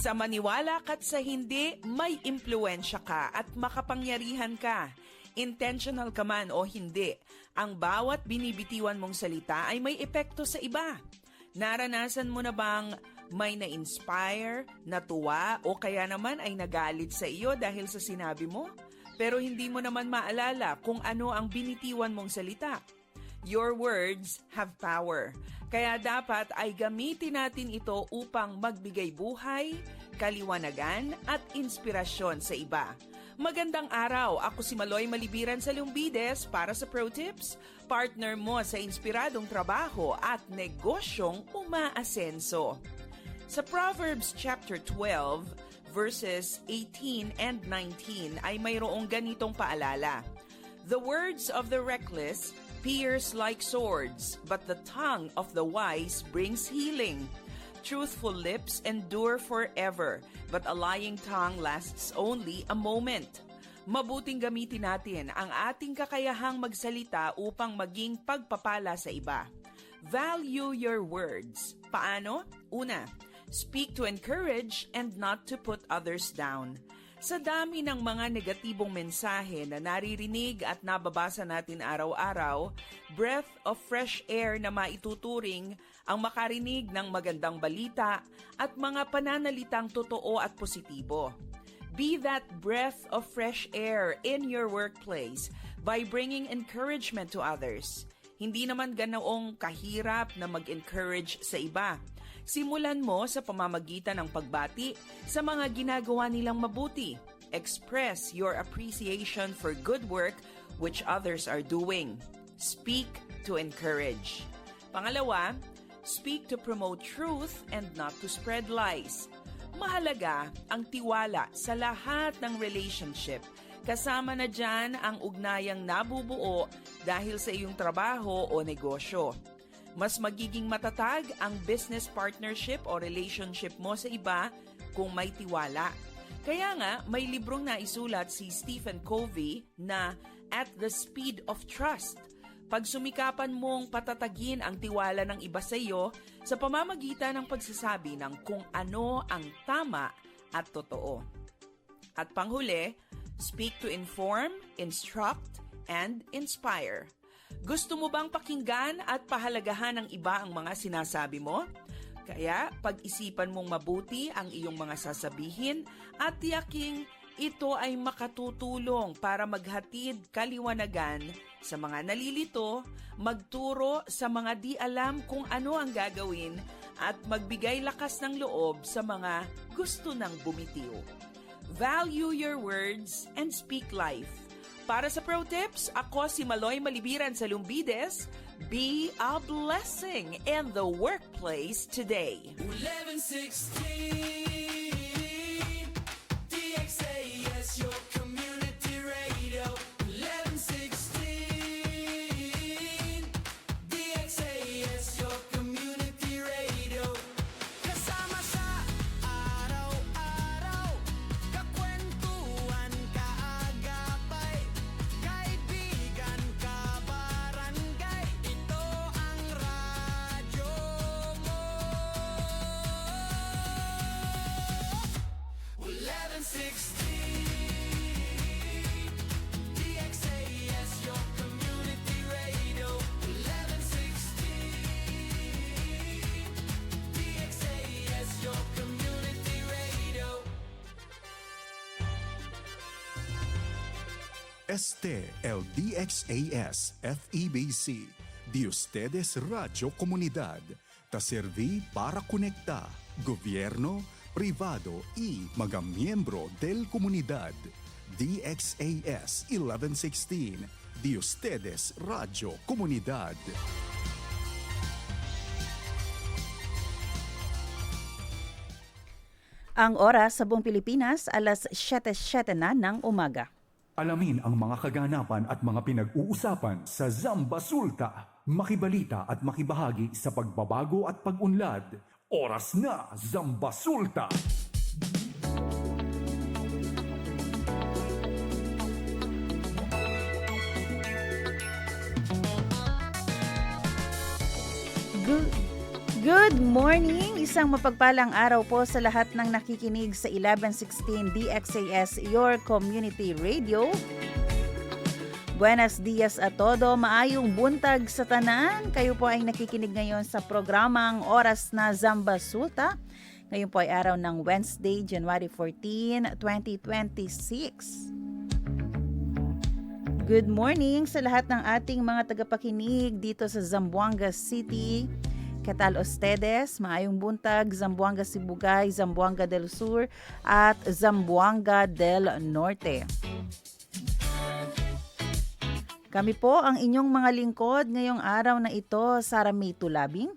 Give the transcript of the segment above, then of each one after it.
Sa maniwala ka't sa hindi, may impluensya ka at makapangyarihan ka. Intentional ka man o hindi, ang bawat binibitiwan mong salita ay may epekto sa iba. Naranasan mo na bang may na-inspire, natuwa o kaya naman ay nagalit sa iyo dahil sa sinabi mo? Pero hindi mo naman maalala kung ano ang binitiwan mong salita. Your words have power. Kaya dapat ay gamitin natin ito upang magbigay buhay, kaliwanagan at inspirasyon sa iba. Magandang araw, ako si Maloy Malibiran sa Lumbides para sa Pro Tips, partner mo sa inspiradong trabaho at negosyong umaasenso. Sa Proverbs chapter 12, verses 18 and 19 ay mayroong ganitong paalala. The words of the reckless pierce like swords, but the tongue of the wise brings healing. Truthful lips endure forever, but a lying tongue lasts only a moment. Mabuting gamitin natin ang ating kakayahang magsalita upang maging pagpapala sa iba. Value your words. Paano? Una, speak to encourage and not to put others down. Sa dami ng mga negatibong mensahe na naririnig at nababasa natin araw-araw, breath of fresh air na maituturing ang makarinig ng magandang balita at mga pananalitang totoo at positibo. Be that breath of fresh air in your workplace by bringing encouragement to others. Hindi naman ganoong kahirap na mag-encourage sa iba. Simulan mo sa pamamagitan ng pagbati sa mga ginagawa nilang mabuti. Express your appreciation for good work which others are doing. Speak to encourage. Pangalawa, speak to promote truth and not to spread lies. Mahalaga ang tiwala sa lahat ng relationship. Kasama na dyan ang ugnayang nabubuo dahil sa iyong trabaho o negosyo. Mas magiging matatag ang business partnership o relationship mo sa iba kung may tiwala. Kaya nga, may librong naisulat si Stephen Covey na At the Speed of Trust. Pagsumikapan mong patatagin ang tiwala ng iba sa iyo sa pamamagitan ng pagsasabi ng kung ano ang tama at totoo. At panghuli, speak to inform, instruct, and inspire. Gusto mo bang pakinggan at pahalagahan ng iba ang mga sinasabi mo? Kaya pag-isipan mong mabuti ang iyong mga sasabihin at tiyaking ito ay makatutulong para maghatid kaliwanagan sa mga nalilito, magturo sa mga di alam kung ano ang gagawin at magbigay lakas ng loob sa mga gusto ng bumitiw. Value your words and speak life. Para sa Pro Tips, ako si Maloy Malibiran sa Lumbides. Be a blessing in the workplace today. 1116 DXAS, your community radio. 1116 DXAS, your community radio. Kasama sa araw-araw, kakwentuhan, kaagapay, kaibigan, kabarangay, ito ang radyo mo. 1116 DXAS, your community radio. 1116 DXAS, your community radio. Este el DXAS FEBC, de ustedes Radio Comunidad, ta serví para conectar gobierno, privado y mga miembro del comunidad. DXAS 1116, de ustedes Radio Comunidad. Ang oras sa buong Pilipinas, alas 7:07 na ng umaga. Alamin ang mga kaganapan at mga pinag-uusapan sa Zamba Sulta. Makibalita at makibahagi sa pagbabago at pag-unlad. Oras na, Zamba Sulta! Good morning! Isang mapagpalang araw po sa lahat ng nakikinig sa 1116 DXAS, your community radio. Buenos dias a todo, maayong buntag sa tanan. Kayo po ay nakikinig ngayon sa programang Oras na Zamba Sulta. Ngayon po ay araw ng Wednesday, January 14, 2026. Good morning sa lahat ng ating mga tagapakinig dito sa Zamboanga City. ¿Qué tal ustedes? Maayong buntag, Zamboanga Sibugay, Zamboanga del Sur at Zamboanga del Norte. Kami po ang inyong mga lingkod ngayong araw na ito, Sara May Tulabing.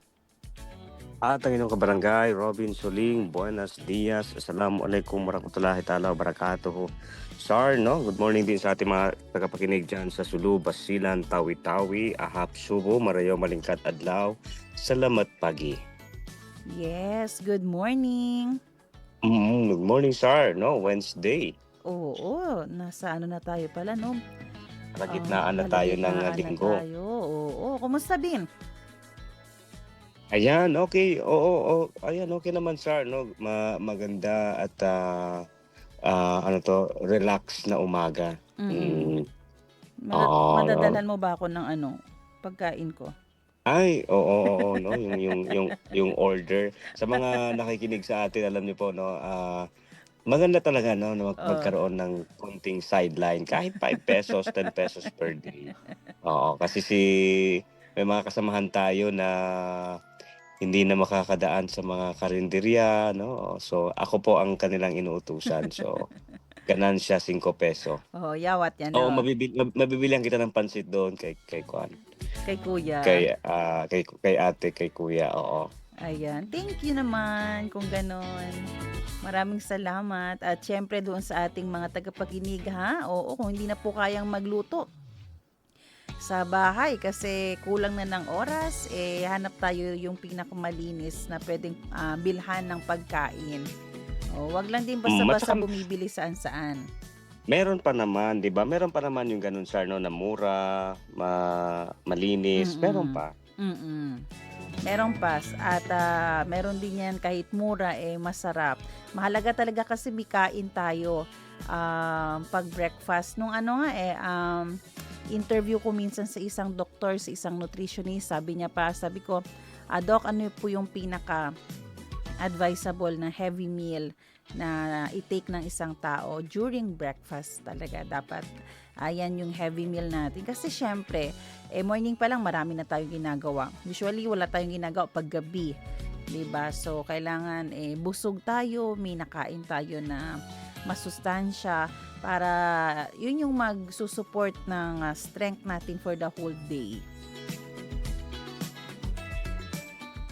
At ang inyong kabarangay, Robin Soling, buenos dias, assalamualaikum warahmatullahi ta'ala wabarakatuh. Sir, no? Good morning din sa ating mga tagapakinig dyan sa Sulu, Basilan, Tawi-Tawi, Ahap, Subo, Marayo, Malingkat, Adlaw. Salamat pagi. Yes, good morning. Good morning, sir. No, Wednesday. Oo, nasa ano na tayo pala, no? Kalagitnaan na tayo ng Kalagitnaan na linggo. tayo. Oo, kumusta din? Ayan, okay. Oo. Ayan, okay naman, sir. No? Maganda at relax na umaga. Mm-mm. Oo, Madadalhan mo ba ako ng pagkain ko? Ay, oo, no, yung order sa mga nakikinig sa atin, alam niyo po, no, maganda talaga, no, na magkaroon ng konting sideline kahit 5 pesos, 10 pesos per day. Oo, kasi may mga kasamahan tayo na hindi na makakadaan sa mga karinderya, no. So, ako po ang kanilang inuutusan. So, ganansya 5 peso. Oh, yawat yan. Oo, mabibilihan kita ng pansit doon kay Kwan. Kay kuya. Kay ate, kay kuya, oo. Ayan. Thank you naman kung ganon. Maraming salamat. At syempre doon sa ating mga tagapakinig, ha? Oo, kung hindi na po kayang magluto sa bahay kasi kulang na ng oras, hanap tayo yung pinakamalinis na pwedeng bilhan ng pagkain. Wag lang din basta-basta bumibili saan-saan. Meron pa naman, 'di ba? Meron pa naman yung ganun, sir, no, na mura, malinis. Meron pa. Meron pa. At meron din yan kahit mura, masarap. Mahalaga talaga kasi bikain tayo pag breakfast. Nung interview ko minsan sa isang doktor, sa isang nutritionist, sabi ko, Doc, ano po yung pinaka-advisable na heavy meal na i-take ng isang tao during breakfast talaga. Dapat ayan yung heavy meal natin. Kasi syempre, morning pa lang marami na tayong ginagawa. Usually, wala tayong ginagawa pag gabi. Diba? So, kailangan busog tayo, may nakain tayo na masustansya para yun yung magsusupport ng strength natin for the whole day.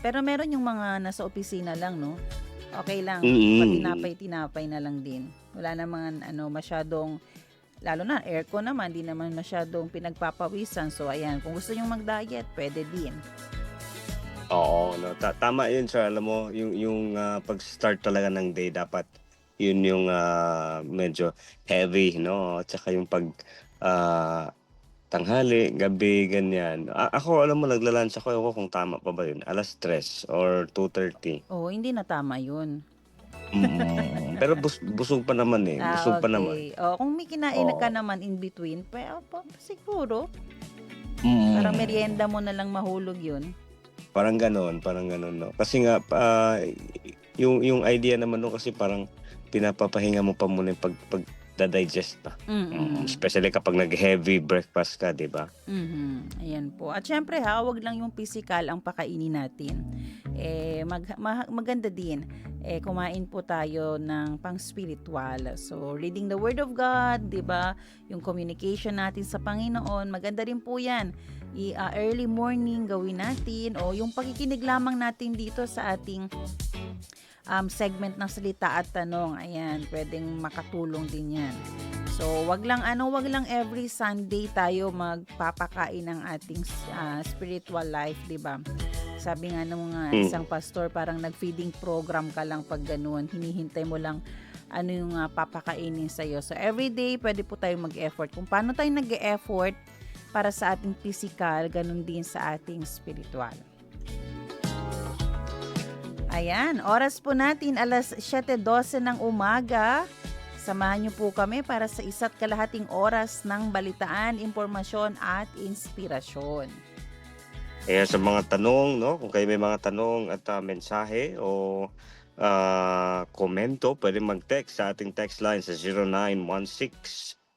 Pero meron yung mga nasa opisina lang, no? Okay lang, tinapay na lang din. Wala namang masyadong, lalo na aircon naman, di naman masyadong pinagpapawisan. So ayan, kung gusto nyong mag-diet, pwede din. Oo, no, tama yun, sir. Alam mo, yung pag-start talaga ng day, dapat yun yung medyo heavy, no? At saka yung pag tanghali, gabi, ganyan. Ako, alam mo, naglalunch ako kung tama pa ba yun. 3:00 or 2:30. Oo, hindi na tama yun. Pero busog pa naman Busog pa naman. Kung may kinain ka naman in between, siguro. Mm. Parang merienda mo na lang mahulog yun. Parang ganon, no. Kasi nga, yung idea naman no, kasi parang pinapapahinga mo pa muna yung pagda-digest pa. Especially kapag nag-heavy breakfast ka, di ba? Ayan po. At syempre wag lang yung physical ang pakainin natin. Maganda din. Kumain po tayo ng pang-spiritual. So, reading the Word of God, di ba? Yung communication natin sa Panginoon, maganda rin po yan. Early morning gawin natin o yung pakikinig lamang natin dito sa ating segment ng salita at tanong. Ayan, pwedeng makatulong din yan. So, wag lang every Sunday tayo magpapakain ng ating spiritual life, 'di ba? Sabi nga ng mga isang pastor, parang nag-feeding program ka lang pag ganoon, hinihintay mo lang ano yung papakainin sa iyo. So, every day pwede po tayo mag-effort. Kung paano tayo nag-e-effort para sa ating physical, ganun din sa ating spiritual. Ayan, oras po natin alas 7:12 ng umaga. Samahan niyo po kami para sa isa't kalahating oras ng balitaan, impormasyon at inspirasyon. Kaya sa mga tanong, no, kung kayo may mga tanong at mensahe o komento, pwede mag-text sa ating text line sa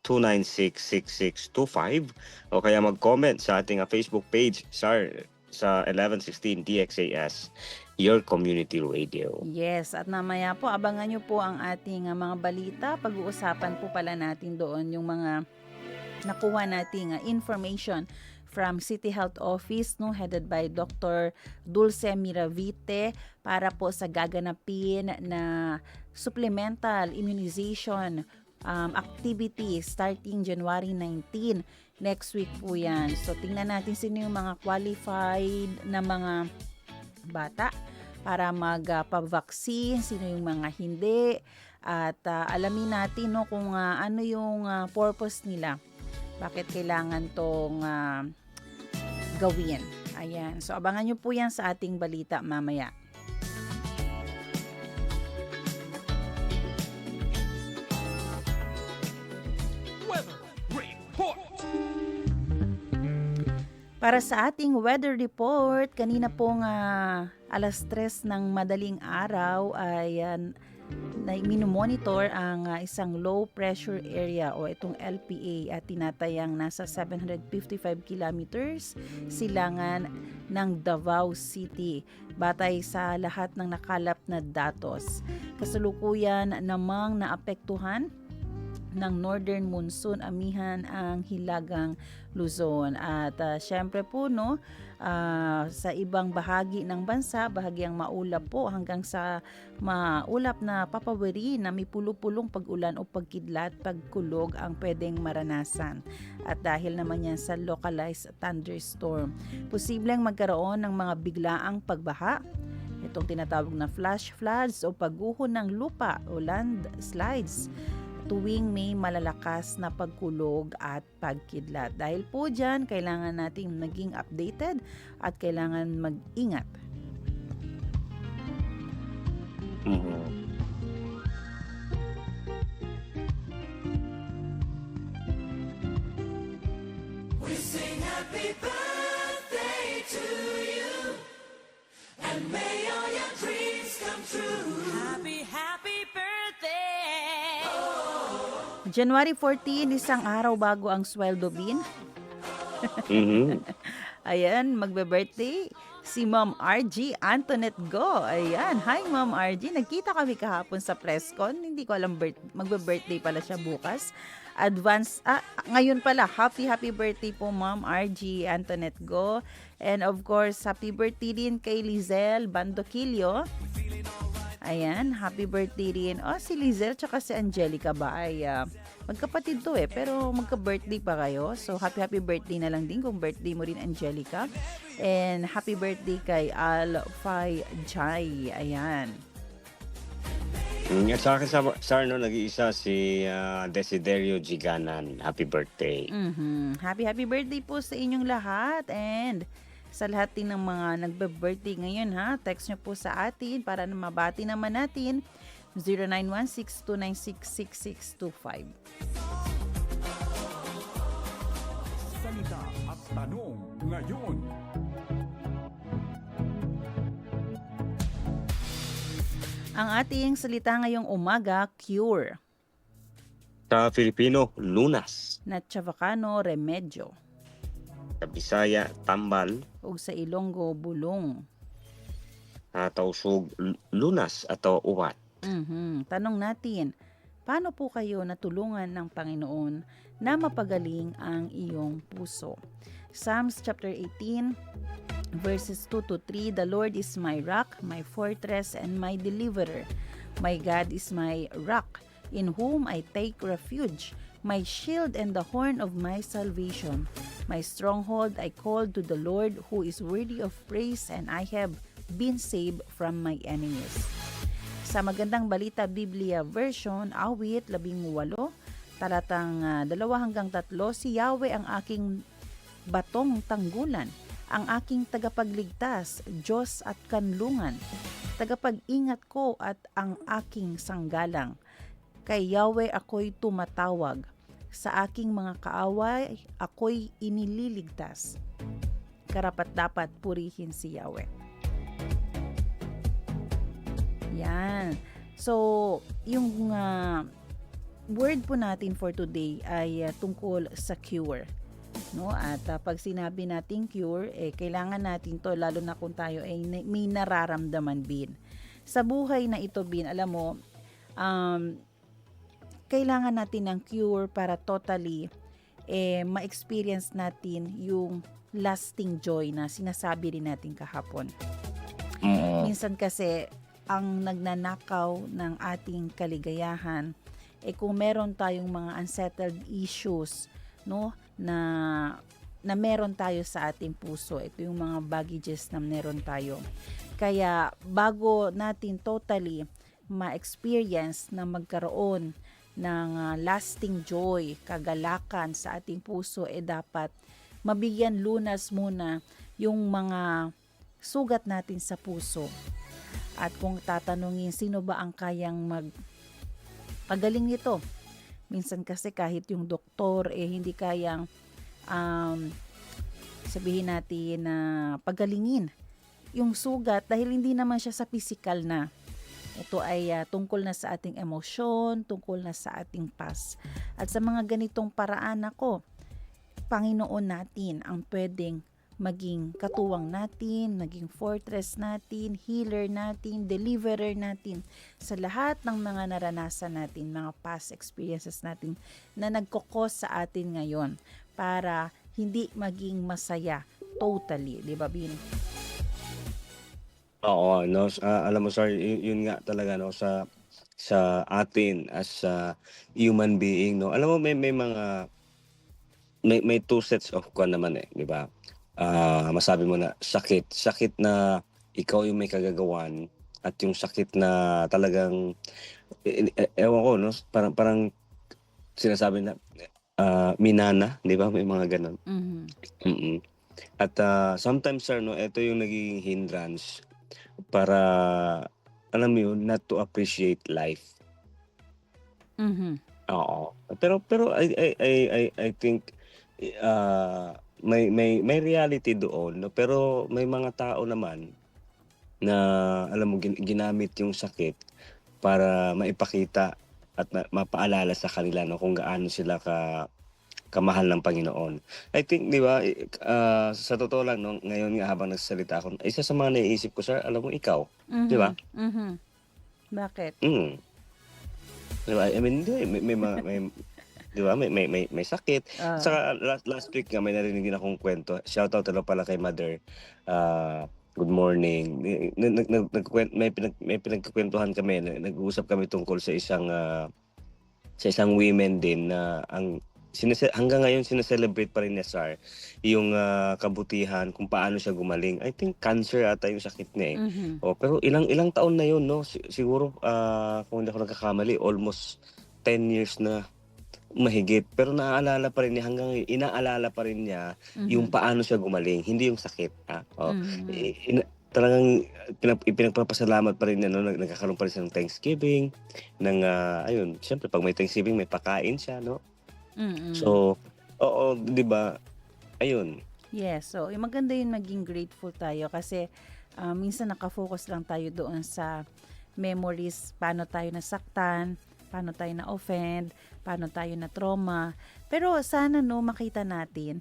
0916-296-6625 o kaya mag-comment sa ating Facebook page sa 1116 DXAS, Your Community Radio. Yes, at mamaya po, abangan nyo po ang ating mga balita. Pag-uusapan po pala natin doon yung mga nakuha nating information from City Health Office, no, headed by Dr. Dulce Miravite, para po sa gaganapin na supplemental immunization activity starting January 19. Next week po yan. So, tingnan natin sino yung mga qualified na mga bata para magpa-vaccine, sino yung mga hindi, at alamin natin, no, kung ano yung purpose nila. Bakit kailangan tong gawin. Ayan. So, abangan nyo po yan sa ating balita mamaya. Para sa ating weather report, kanina pong alas 3 ng madaling araw ay minomonitor ang isang low pressure area o itong LPA at tinatayang nasa 755 kilometers silangan ng Davao City batay sa lahat ng nakalap na datos. Kasalukuyan namang naapektuhan ng northern monsoon amihan ang Hilagang Luzon at syempre po, no, sa ibang bahagi ng bansa, bahagyang maulap po hanggang sa maulap na papawiri na may pulupulong pag-ulan o pagkidlat, pagkulog ang pwedeng maranasan. At dahil naman yan sa localized thunderstorm, posibleng magkaroon ng mga biglaang pagbaha, itong tinatawag na flash floods o pagguho ng lupa o landslides tuwing may malalakas na pagkulog at pagkidlat. Dahil po dyan, kailangan nating maging updated at kailangan mag-ingat. We sing happy birthday to you, and may all your dreams come true. Happy, happy birthday. January 14, isang araw bago ang sweldo bin. Ayan, magbe-birthday si Ma'am RG Antoinette Go. Ayan, hi Ma'am RG. Nagkita kami kahapon sa presscon. Hindi ko alam magbe-birthday pala siya bukas. Ngayon pala, happy birthday po Ma'am RG Antoinette Go. And of course, happy birthday din kay Lizelle Bandoquillo. Ayan, happy birthday rin. Si Lizelle tsaka si Angelica ba ay magkapatid to pero magka-birthday pa kayo. So, happy birthday na lang din kung birthday mo rin, Angelica. And happy birthday kay Alfay Jai. Ayan. At sa akin, nag-iisa si Desiderio Giganan. Happy birthday. Happy birthday po sa inyong lahat. And sa lahat din ng mga nagbe-birthday ngayon, text nyo po sa atin para na mabati naman natin 0916-296-6625. Salita at tanong ngayon. Ang ating salita ngayong umaga, cure. Sa Filipino, lunas. Na Chavacano, remedyo. Sa Bisaya, tambal. Ug sa Ilonggo, bulong. Tausug, lunas atau uwat. Tanong natin, paano po kayo natulungan ng Panginoon na mapagaling ang iyong puso? Psalms chapter 18, verses 2 to 3, The Lord is my rock, my fortress, and my deliverer. My God is my rock, in whom I take refuge, my shield and the horn of my salvation. My stronghold, I called to the Lord, who is worthy of praise, and I have been saved from my enemies. Sa Magandang Balita Biblia Version, awit 18, talatang 2-3, si Yahweh ang aking batong tanggulan, ang aking tagapagligtas, Diyos at kanlungan. tagapag-ingat ko at ang aking sanggalang. Kay Yahweh ako'y tumatawag. Sa aking mga kaaway, ako'y inililigtas. Karapat-dapat purihin si Yahweh. Yan. So, yung word po natin for today ay tungkol sa cure. No? At pag sinabi natin cure, kailangan natin to, lalo na kung tayo ay may nararamdaman, Bin. Sa buhay na ito, Bin, alam mo, kailangan natin ng cure para totally ma-experience natin yung lasting joy na sinasabi rin natin kahapon. Minsan kasi ang nagnanakaw ng ating kaligayahan kung meron tayong mga unsettled issues, no, na meron tayo sa ating puso. Ito yung mga baggages na meron tayo. Kaya bago natin totally ma-experience na magkaroon ng lasting joy, kagalakan sa ating puso, dapat mabigyan lunas muna yung mga sugat natin sa puso. At kung tatanungin, sino ba ang kayang magpagaling nito? Minsan kasi kahit yung doktor hindi kayang sabihin natin na pagalingin yung sugat dahil hindi naman siya sa physical na. Ito ay tungkol na sa ating emosyon, tungkol na sa ating past. At sa mga ganitong paraan Panginoon natin ang pwedeng maging katuwang natin, maging fortress natin, healer natin, deliverer natin sa lahat ng mga naranasan natin, mga past experiences natin na nagkokos sa atin ngayon para hindi maging masaya totally, di ba, Bin? Oo, no, alam mo sir, yun nga talaga no sa atin as a human being, no. Alam mo may mga may two sets of naman di ba? Masabi mo na sakit na ikaw yung may kagagawan at yung sakit na talagang ewan ko no, parang sinasabi na minana, di ba? May mga ganun. Mm-mm. At sometimes sir no, ito yung naging hindrance para alam mo yun, not to appreciate life. Oo. Pero I think may reality doon, no? Pero may mga tao naman na alam mo ginamit yung sakit para maipakita at mapaalala sa kanila no kung gaano sila kamahal ng Panginoon. I think, di ba, sa totoo lang, no, ngayon nga habang nagsasalita ako, isa sa mga naiisip ko, sir, alam mo, ikaw. Di ba? Bakit? Di ba? I mean, di ba, may sakit. Saka last week nga, may narinig din akong kwento. Shoutout pala kay Mother. Good morning. May pinagkukwentuhan kami. Nag-uusap kami tungkol sa isang women din na hanggang ngayon sineselebrate pa rin ni Sar yung kabutihan kung paano siya gumaling. I think cancer ata yung sakit niya pero ilang taon na yun, no? Siguro kung hindi ako nagkakamali, almost 10 years na mahigit. Pero naaalala pa rin niya, hanggang inaalala pa rin niya yung paano siya gumaling, hindi yung sakit. Talagang pinagpapasalamat pa rin niya, no? Nagkakaroon pa rin siya ng Thanksgiving, ayun, siyempre pag may Thanksgiving may pakain siya, no? So, oo, 'di ba? Ayun. Yes, so maganda yun maging grateful tayo kasi minsan nakafocus lang tayo doon sa memories, paano tayo nasaktan, paano tayo na-offend, paano tayo na-trauma. Pero sana no makita natin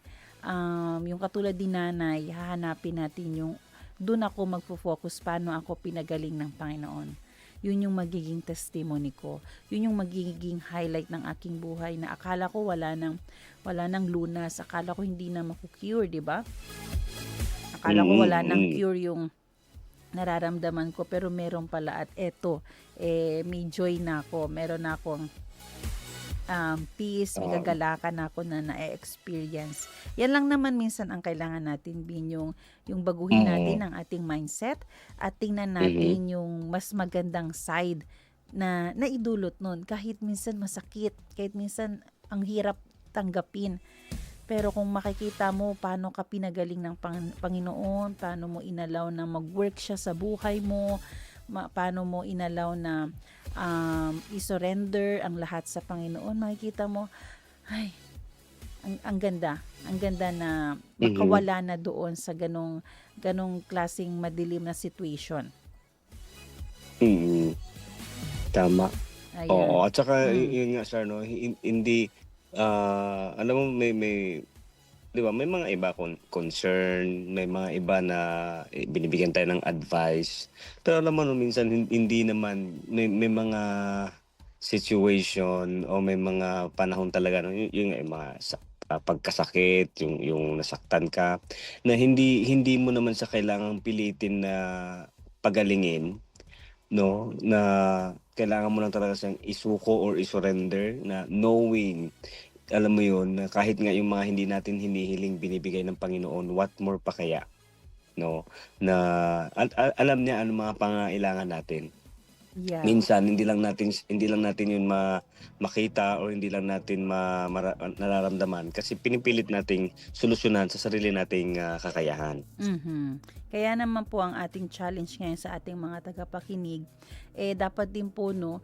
yung katulad din nanay, hahanapin natin yung doon ako magfo-focus paano ako pinagaling ng Panginoon. Yun yung magiging testimony ko. Yun yung magiging highlight ng aking buhay na akala ko wala nang lunas, akala ko hindi na maku-cure, di ba? Akala ko wala nang cure yung nararamdaman ko, pero meron pala at eto, may joy na ako, meron na akong peace, may kagalakan ako na na-experience. Yan lang naman minsan ang kailangan natin, Bin, yung baguhin natin ang ating mindset at tingnan natin yung mas magandang side na naidulot nun. Kahit minsan masakit, kahit minsan ang hirap tanggapin. Pero kung makikita mo paano ka pinagaling ng Panginoon, paano mo inalaw na mag-work siya sa buhay mo, paano mo inalaw na isurrender ang lahat sa Panginoon, makikita mo, ay, ang ganda. Ang ganda na makawala na doon sa ganong klaseng madilim na situation. Mm. Tama. Ayan. Oo, at saka Mm. yun nga sir, no, hindi, alam mo may 'di ba may mga iba concern, may mga iba na binibigyan tayo ng advice. Pero alam mo no, minsan hindi naman may mga situation o may mga panahon talaga no, yung mga pagkasakit, yung nasaktan ka na hindi mo naman sa kailangang pilitin na pagalingin, no, na kailangan mo lang talaga siyang isuko or isurrender na knowing, alam mo yun, na kahit nga yung mga hindi natin hinihiling binibigay ng Panginoon, what more pa kaya, no? Na alam niya ano mga pangangailangan natin. Yeah. Minsan hindi lang natin yun makita or hindi lang natin nararamdaman kasi pinipilit nating solusyonan sa sarili nating kakayahan. Mhm. Kaya naman po ang ating challenge ngayon sa ating mga tagapakinig, dapat din po no,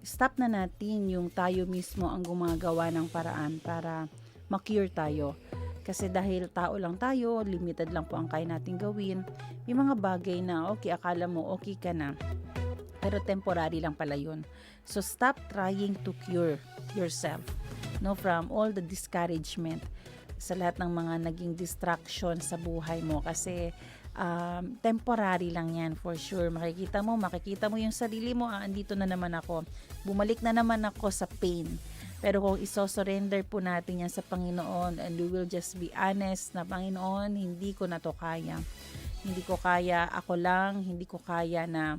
stop na natin yung tayo mismo ang gumagawa ng paraan para ma-cure tayo. Kasi dahil tao lang tayo, limited lang po ang kaya natin gawin. May mga bagay na okay, akala mo okay ka na, pero temporary lang pala yun. So stop trying to cure yourself, no, from all the discouragement, sa lahat ng mga naging distraction sa buhay mo, kasi temporary lang yan for sure. Makikita mo yung sarili mo, andito na naman ako, bumalik na naman ako sa pain. Pero kung iso-surrender po natin yan sa Panginoon and we will just be honest na, Panginoon, hindi ko na to kaya. Hindi ko kaya, ako lang, hindi ko kaya na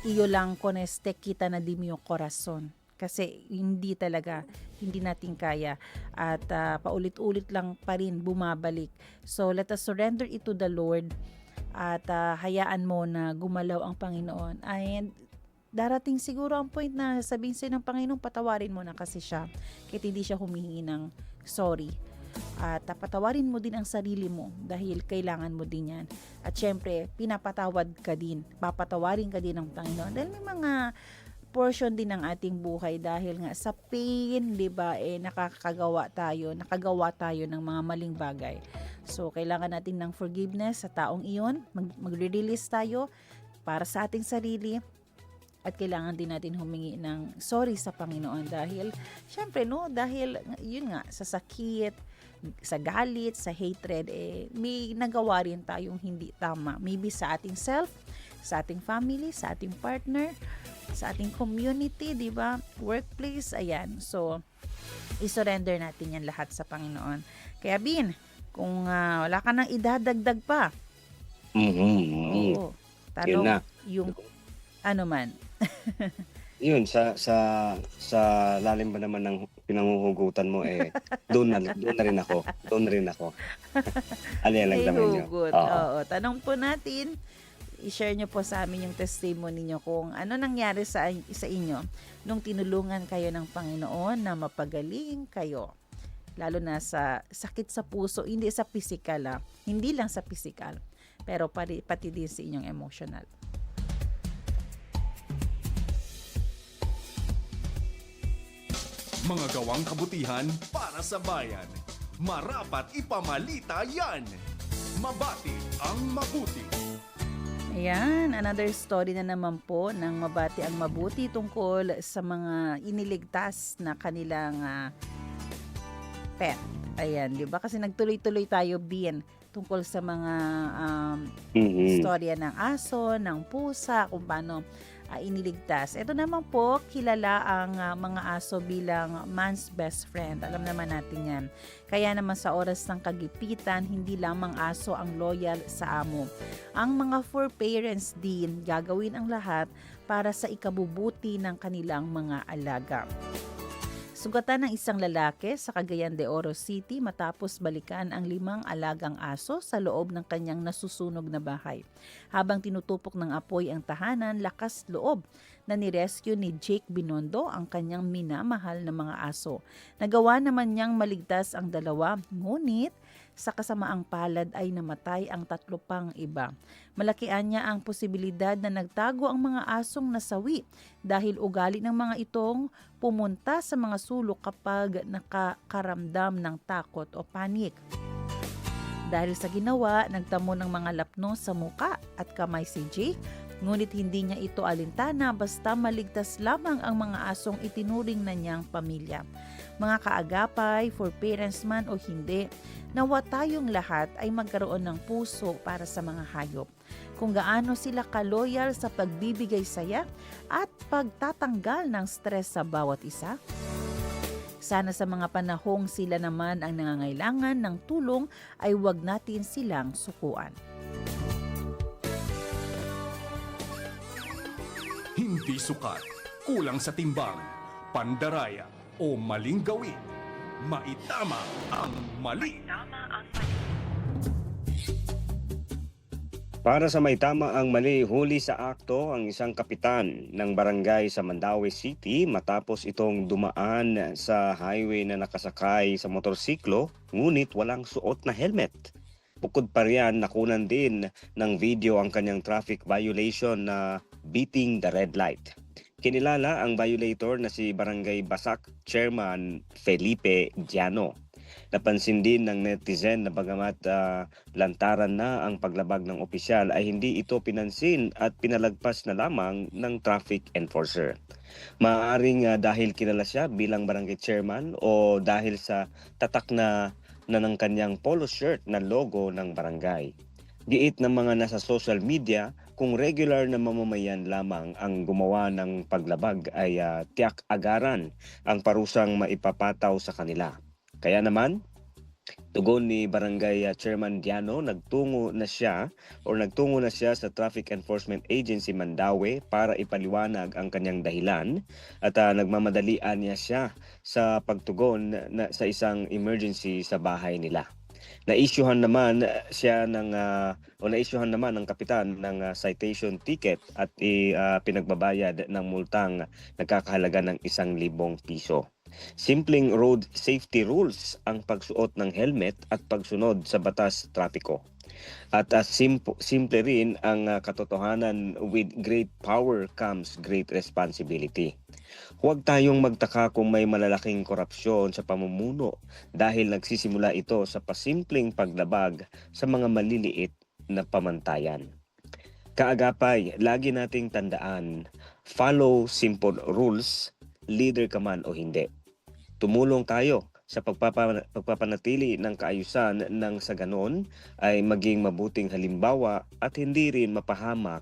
iyo lang koneste kita na di mio corazon. Kasi hindi natin kaya. At paulit-ulit lang pa rin bumabalik. So let us surrender it to the Lord at hayaan mo na gumalaw ang Panginoon. And darating siguro ang point na sabihin sa'yo ng Panginoon, patawarin mo na kasi siya. Kahit hindi siya humihingi ng sorry. At patawarin mo din ang sarili mo dahil kailangan mo din yan. At syempre, pinapatawad ka din. Papatawarin ka din ng Panginoon. Dahil may mga portion din ng ating buhay dahil nga sa pain, 'di ba? Nakagawa tayo ng mga maling bagay. So, kailangan natin ng forgiveness sa taong iyon. Magre-release tayo para sa ating sarili. At kailangan din natin humingi ng sorry sa Panginoon dahil, syempre, no, dahil yun nga, sa sakit, sa galit, sa hatred, may nagawa rin tayong hindi tama. Maybe sa ating self, sa ating family, sa ating partner, sa ating community, di ba? Workplace, ayan. So, isurrender natin yan lahat sa Panginoon. Kaya, Bin, kung wala ka nang idadagdag pa, oo, tanong, Yun na. yung ano man. Yun sa lalim ba naman ng pinanguhugutan mo doon na rin ako. Alin lang Ay, naman niyo. hugot. Oo. Oo. Tanong po natin, i-share nyo po sa amin yung testimony nyo kung ano nangyari sa inyo nung tinulungan kayo ng Panginoon na mapagaling kayo. Lalo na sa sakit sa puso, hindi sa physical, hindi lang sa physical, pero pati din sa inyong emotional. Mga gawang kabutihan para sa bayan. Marapat ipamalita yan. Mabati ang mabuti. Ayan, another story na naman po ng Mabati ang Mabuti tungkol sa mga iniligtas na kanilang pet. Ayan, di ba? Kasi nagtuloy-tuloy tayo, Bin, tungkol sa mga istorya ng aso, ng pusa, kung paano iniligtas. Ito naman po, kilala ang mga aso bilang man's best friend. Alam naman natin yan. Kaya naman sa oras ng kagipitan, hindi lamang aso ang loyal sa amo. Ang mga fur parents din gagawin ang lahat para sa ikabubuti ng kanilang mga alaga. Sugatan ng isang lalaki sa Cagayan de Oro City matapos balikan ang 5 alagang aso sa loob ng kanyang nasusunog na bahay. Habang tinutupok ng apoy ang tahanan, lakas loob na nirescue ni Jake Binondo ang kanyang minamahal na mga aso. Nagawa naman niyang maligtas ang 2, ngunit Sa kasamaang palad ay namatay ang 3 pang iba. Malakian niya ang posibilidad na nagtago ang mga asong nasawi dahil ugali ng mga itong pumunta sa mga sulok kapag nakakaramdam ng takot o panik. Dahil sa ginawa, nagtamo ng mga lapno sa muka at kamay si Jake, ngunit hindi niya ito alintana basta maligtas lamang ang mga asong itinuring na niyang pamilya. Mga kaagapay, for parents man o hindi, nawa tayong lahat ay magkaroon ng puso para sa mga hayop. Kung gaano sila kaloyal sa pagbibigay saya at pagtatanggal ng stress sa bawat isa. Sana sa mga panahong sila naman ang nangangailangan ng tulong ay huwag natin silang sukuan. Hindi sukat, kulang sa timbang, pandaraya o maling gawin. Maitama ang mali. Para sa may tama ang mali, huli sa akto ang isang kapitan ng barangay sa Mandaue City matapos itong dumaan sa highway na nakasakay sa motorsiklo ngunit walang suot na helmet. Bukod pa riyan, nakunan din ng video ang kanyang traffic violation na beating the red light. Kinilala ang violator na si Barangay Basak Chairman Felipe Giano. Napansin din ng netizen na bagamat lantaran na ang paglabag ng opisyal ay hindi ito pinansin at pinalagpas na lamang ng traffic enforcer. Maaaring dahil kilala siya bilang barangay chairman o dahil sa tatak na ng kanyang polo shirt na logo ng barangay. Giit ng mga nasa social media, kung regular na mamamayan lamang ang gumawa ng paglabag ay tiyak agaran ang parusang maipapataw sa kanila. Kaya naman, tugon ni Barangay Chairman Diano, nagtungo na siya sa Traffic Enforcement Agency Mandaue para ipaliwanag ang kanyang dahilan at nagmamadalian niya siya sa pagtugon sa isang emergency sa bahay nila. Naisyuhan naman ng kapitan ng citation ticket at pinagbabayad ng multang nagkakahalaga ng 1,000 piso. Simpleng road safety rules ang pagsuot ng helmet at pagsunod sa batas trapiko. At simple rin ang katotohanan, with great power comes great responsibility. Huwag tayong magtaka kung may malalaking korupsyon sa pamumuno dahil nagsisimula ito sa pasimpleng paglabag sa mga maliliit na pamantayan. Kaagapay, lagi nating tandaan, follow simple rules, leader ka man o hindi. Tumulong tayo sa pagpapanatili ng kaayusan nang sa ganon ay maging mabuting halimbawa at hindi rin mapahamak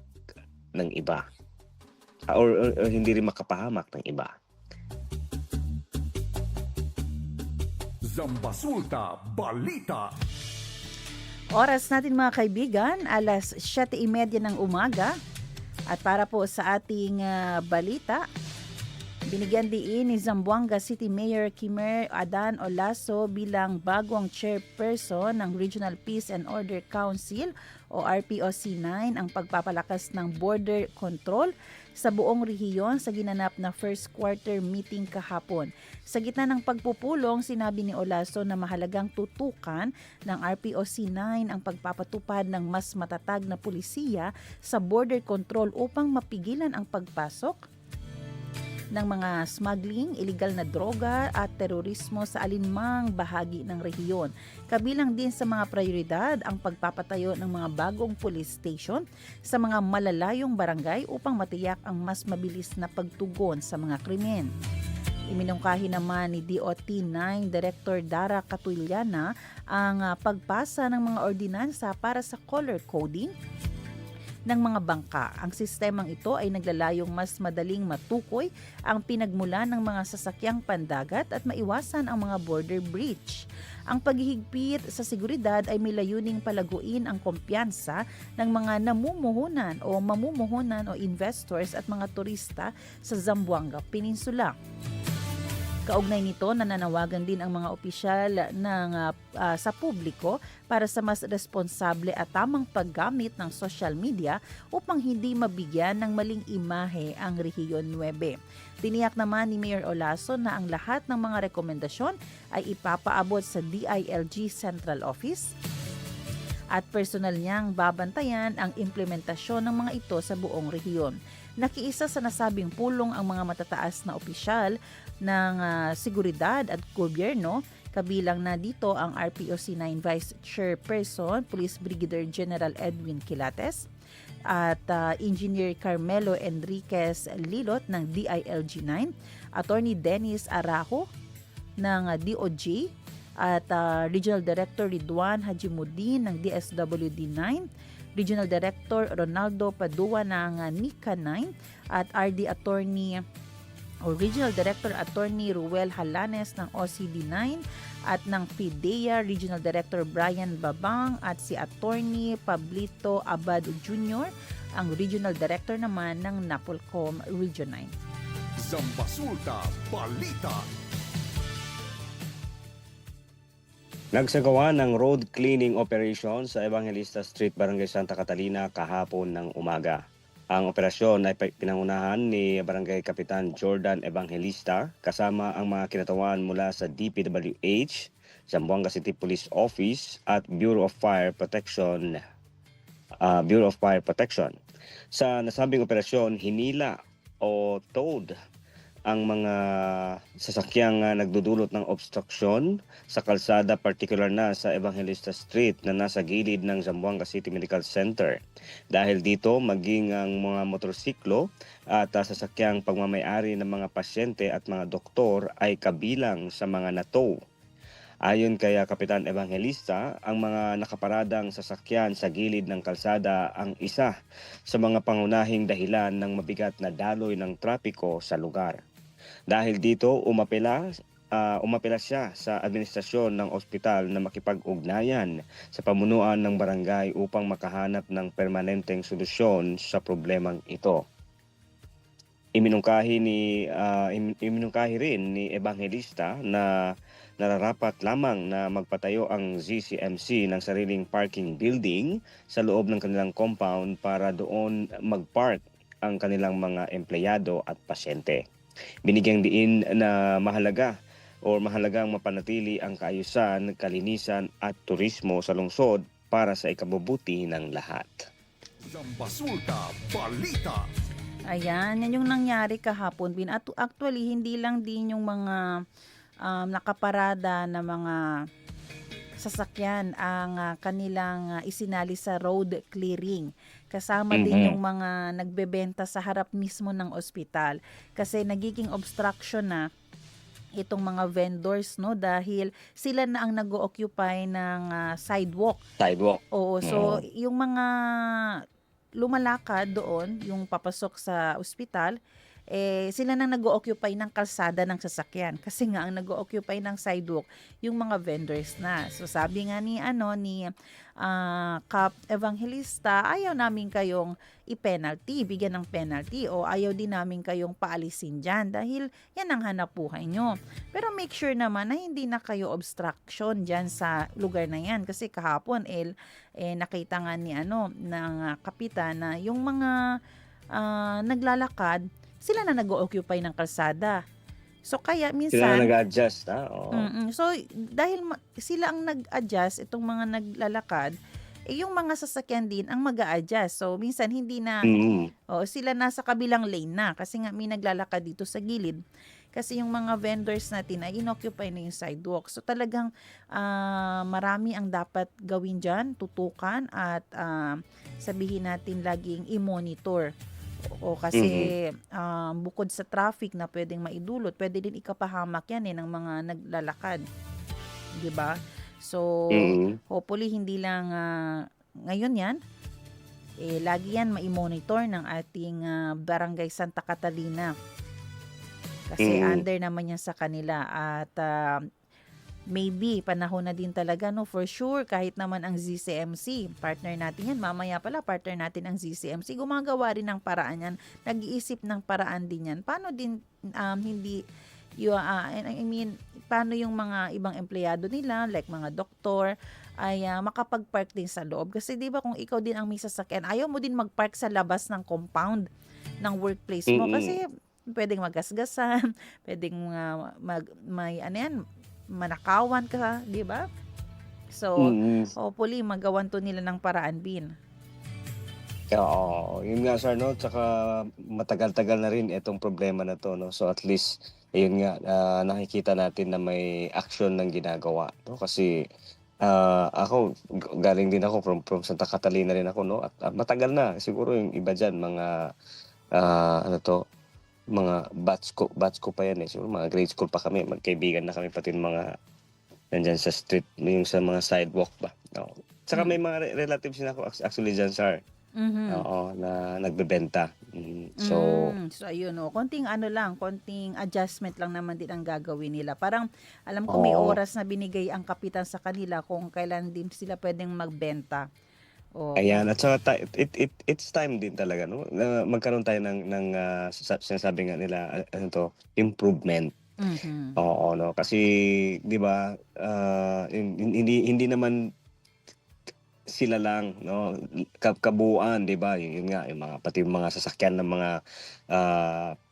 ng iba. Or hindi rin makapahamak ng iba. Zambasulta Balita. Oras natin mga kaibigan, alas 7:30 ng umaga. At para po sa ating balita, binigyan diin ni Zamboanga City Mayor Kimer Adan Olaso bilang bagong chairperson ng Regional Peace and Order Council o RPOC9 ang pagpapalakas ng border control sa buong rehiyon sa ginanap na first quarter meeting kahapon. Sa gitna ng pagpupulong, sinabi ni Olaso na mahalagang tutukan ng RPOC9 ang pagpapatupad ng mas matatag na pulisiya sa border control upang mapigilan ang pagpasok ng mga smuggling, iligal na droga at terorismo sa alinmang bahagi ng rehiyon. Kabilang din sa mga prioridad ang pagpapatayo ng mga bagong police station sa mga malalayong barangay upang matiyak ang mas mabilis na pagtugon sa mga krimen. Iminungkahi naman ni DOT9 Director Dara Catullana ang pagpasa ng mga ordinansa para sa color coding ng mga bangka. Ang sistemang ito ay naglalayong mas madaling matukoy ang pinagmulan ng mga sasakyang pandagat at maiwasan ang mga border breach. Ang paghihigpit sa seguridad ay may layuning palaguin ang kumpiyansa ng mga mamumuhunan o investors at mga turista sa Zamboanga Peninsula. Kaugnay nito, nananawagan din ang mga opisyal sa publiko para sa mas responsable at tamang paggamit ng social media upang hindi mabigyan ng maling imahe ang Rehiyon 9. Tiniyak naman ni Mayor Olaso na ang lahat ng mga rekomendasyon ay ipapaabot sa DILG Central Office at personal niyang babantayan ang implementasyon ng mga ito sa buong rehiyon. Nakiisa sa nasabing pulong ang mga matataas na opisyal ng seguridad at gobyerno, kabilang na dito ang RPOC 9 Vice Chairperson, Police Brigadier General Edwin Quilates, at Engineer Carmelo Enriquez Lilot ng DILG 9, Attorney Dennis Arajo ng DOJ, at Regional Director Ridwan Hajimuddin ng DSWD 9, Regional Director Ronaldo Padua ng NICA 9, at RD Attorney o Regional Director Attorney Ruel Halanes ng OCD 9, at ng PIDEA Regional Director Brian Babang, at si Attorney Pablito Abad Jr., ang Regional Director naman ng NAPOLCOM Region 9. Zambasulta Balita. Nagsagawa ng road cleaning operation sa Evangelista Street, Barangay Santa Catalina kahapon ng umaga. Ang operasyon ay pinangunahan ni Barangay Kapitan Jordan Evangelista kasama ang mga kinatawan mula sa DPWH, Zamboanga City Police Office at Bureau of Fire Protection. Sa nasabing operasyon, hinila o towed ang mga sasakyang nagdudulot ng obstruction sa kalsada, particular na sa Evangelista Street na nasa gilid ng Zamboanga City Medical Center. Dahil dito, maging ang mga motorsiklo at sasakyang pagmamayari ng mga pasyente at mga doktor ay kabilang sa mga natow. Ayon kay Kapitan Evangelista, ang mga nakaparadang sasakyan sa gilid ng kalsada ang isa sa mga pangunahing dahilan ng mabigat na daloy ng trapiko sa lugar. Dahil dito, umapela siya sa administrasyon ng ospital na makipag-ugnayan sa pamunuan ng barangay upang makahanap ng permanenteng solusyon sa problemang ito. Iminungkahi rin ni Evangelista na nararapat lamang na magpatayo ang ZCMC ng sariling parking building sa loob ng kanilang compound para doon mag-park ang kanilang mga empleyado at pasyente. Binigyang diin na mahalagang mapanatili ang kaayusan, kalinisan at turismo sa lungsod para sa ikabubuti ng lahat. Zambasulta Balita. Ayan, yan yung nangyari kahapon. Actually, hindi lang din yung mga nakaparada na mga sasakyan ang kanilang isinali sa road clearing. Kasama din yung mga nagbebenta sa harap mismo ng ospital. Kasi nagiging obstruction na itong mga vendors, no, dahil sila na ang nag-occupy ng sidewalk. Oo, so yung mga lumalakad doon, yung papasok sa ospital, sila nang nag-occupy ng kalsada ng sasakyan. Kasi nga ang nag-occupy ng sidewalk yung mga vendors na. So sabi nga ni Cap Evangelista, ayaw namin kayong i-penalty, bigyan ng penalty, o ayaw din namin kayong paalisin dyan dahil yan ang hanap buhay nyo. Pero make sure naman na hindi na kayo obstruction dyan sa lugar na yan. Kasi kahapon nakita nga ni ng kapitan na yung mga naglalakad, sila na nag-occupy ng kalsada. So kaya minsan Sila na nag-adjust, Oo. So dahil sila ang nag-adjust, itong mga naglalakad, yung mga sasakyan din ang mag-a-adjust. So minsan hindi na sila nasa kabilang lane na kasi nga may naglalakad dito sa gilid. Kasi yung mga vendors natin ay inoccupy na yung sidewalk. So talagang marami ang dapat gawin dyan, tutukan at sabihin natin laging i-monitor. O kasi bukod sa traffic na pwedeng maidulot, pwede din ikapahamak yan ng mga naglalakad. 'Di ba? So hopefully hindi lang ngayon yan. Lagi yan mai-monitor ng ating Barangay Santa Catalina. Kasi under naman yan sa kanila at maybe panahon na din talaga, no, for sure, kahit naman ang ZCMC, partner natin yan, mamaya pala partner natin ang ZCMC, gumagawa rin ng paraan yan, nag-iisip ng paraan din yan. Paano din I mean, paano yung mga ibang empleyado nila, like mga doktor, ay makapag-park din sa loob. Kasi di ba kung ikaw din ang may sasakyan, ayaw mo din mag-park sa labas ng compound ng workplace mo. Mm. Kasi pwedeng magasgasan, pwedeng may ano yan, manakawan ka, di ba? So, Mm. hopefully, magawan to nila ng paraan, Bin. Oo, yun nga sir, no? Tsaka matagal-tagal na rin itong problema na to, no? So at least, ayun nga, nakikita natin na may action ng ginagawa, no? Kasi ako, galing din ako from Santa Catalina rin ako, no? At matagal na, siguro yung iba dyan, mga, ano to, mga batch ko pa yan eh. Siguro mga grade school pa kami, magkaibigan na kami, pati yung mga nandyan sa street, yung sa mga sidewalk ba. No? Tsaka may mga relatives na ako actually dyan, sir. Mhm. Oo, na nagbebenta. So, So ayun konting konting adjustment lang naman din ang gagawin nila. Parang alam ko may oo. oras na binigay ang kapitan sa kanila kung kailan din sila pwedeng magbenta. Ayan, Oo. at saka it's time din talaga, no? Na magkaroon tayo ng sinasabi nga nila, ano to, improvement. Mhm. Oo, no? Kasi, di ba, hindi naman sila lang, no? Kabuuan, di ba? Yun nga, yung mga, pati yung mga sasakyan ng mga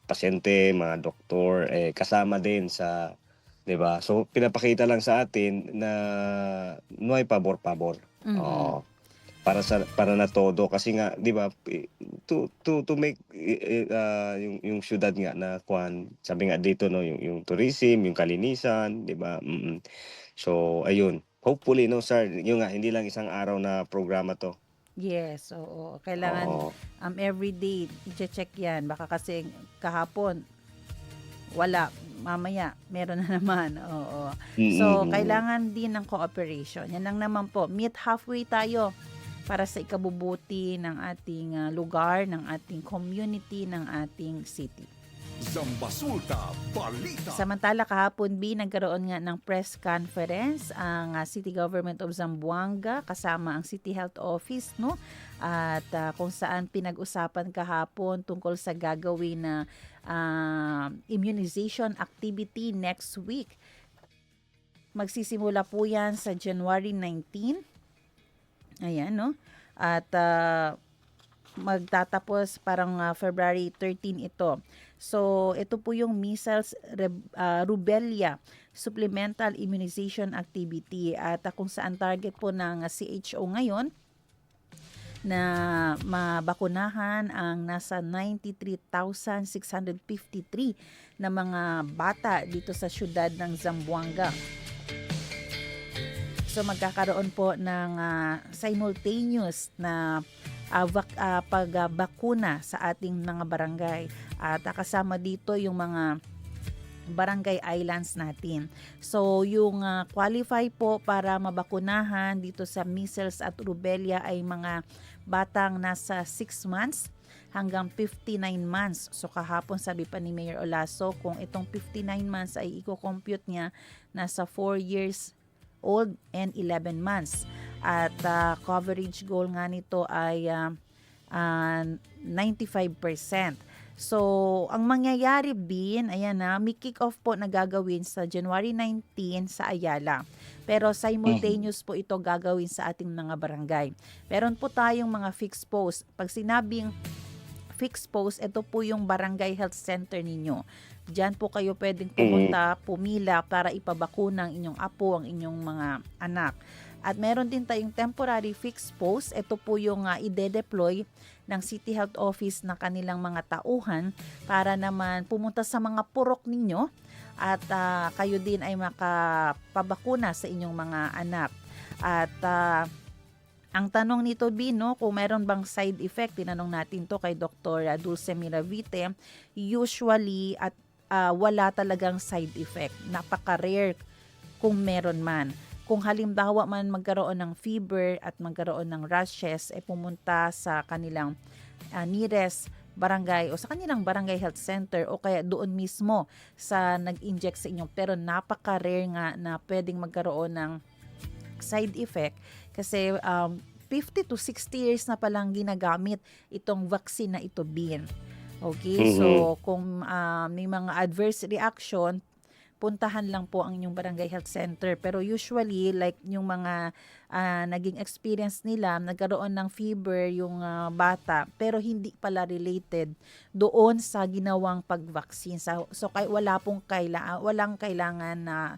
pasyente, mga doktor, kasama din sa, di ba? So, pinapakita lang sa atin na no hay pabor-pabor. Mhm. Oo. Para na todo kasi nga 'di ba to make yung siyudad nga na kuan sabi nga dito no yung tourism, yung kalinisan, 'di ba? So ayun, hopefully no sir, yun nga hindi lang isang araw na programa to. Yes, oo. Kailangan Oo. everyday i-check 'yan. Baka kasi kahapon wala, mamaya meron na naman. Oo. So, Mm. kailangan din ng cooperation. Yan lang naman po. Meet halfway tayo para sa ikabubuti ng ating lugar, ng ating community, ng ating city. Zambasulta Balita. Samantala kahapon nagkaroon nga ng press conference ang City Government of Zamboanga kasama ang City Health Office, no? At kung saan pinag-usapan kahapon tungkol sa gagawin na immunization activity next week. Magsisimula po yan sa January 19. Ayan, no? At magtatapos parang February 13 ito. So, ito po yung measles, rubella supplemental immunization activity at kung saan target po ng CHO ngayon na mabakunahan ang nasa 93,653 na mga bata dito sa syudad ng Zamboanga. So magkakaroon po ng simultaneous na pagbakuna sa ating mga barangay at kasama dito yung mga barangay islands natin. So yung qualify po para mabakunahan dito sa measles at rubella ay mga batang nasa 6 months hanggang 59 months. So kahapon sabi pa ni Mayor Olaso kung itong 59 months ay i-compute niya nasa 4 years old and 11 months. At coverage goal nga nito ay 95%. So, ang mangyayari ayan may kick-off po na gagawin sa January 19 sa Ayala. Pero simultaneous po ito gagawin sa ating mga barangay. Meron po tayong mga fixed post. Pag sinabing fixed post, ito po yung barangay health center ninyo. Diyan po kayo pwedeng pumunta, pumila para ipabakuna ang inyong apo, ang inyong mga anak. At meron din tayong temporary fixed post. Ito po yung ide-deploy ng City Health Office na kanilang mga tauhan para naman pumunta sa mga purok ninyo at kayo din ay makapabakuna sa inyong mga anak. At ang tanong nito, Bino, kung meron bang side effect, tinanong natin to kay Dr. Dulce Miravite, usually at wala talagang side effect. Napaka-rare kung meron man. Kung halimbawa man magkaroon ng fever at magkaroon ng rashes, pumunta sa kanilang nearest barangay o sa kanilang barangay health center o kaya doon mismo sa nag-inject sa inyo. Pero napaka-rare nga na pwedeng magkaroon ng side effect kasi 50 to 60 years na palang ginagamit itong vaccine na ito, Bin. Okay, so kung may mga adverse reaction, puntahan lang po ang inyong barangay health center. Pero usually, like yung mga naging experience nila, nagkaroon ng fever yung bata, pero hindi pala related doon sa ginawang pag-vaccine. So wala pong walang kailangan na,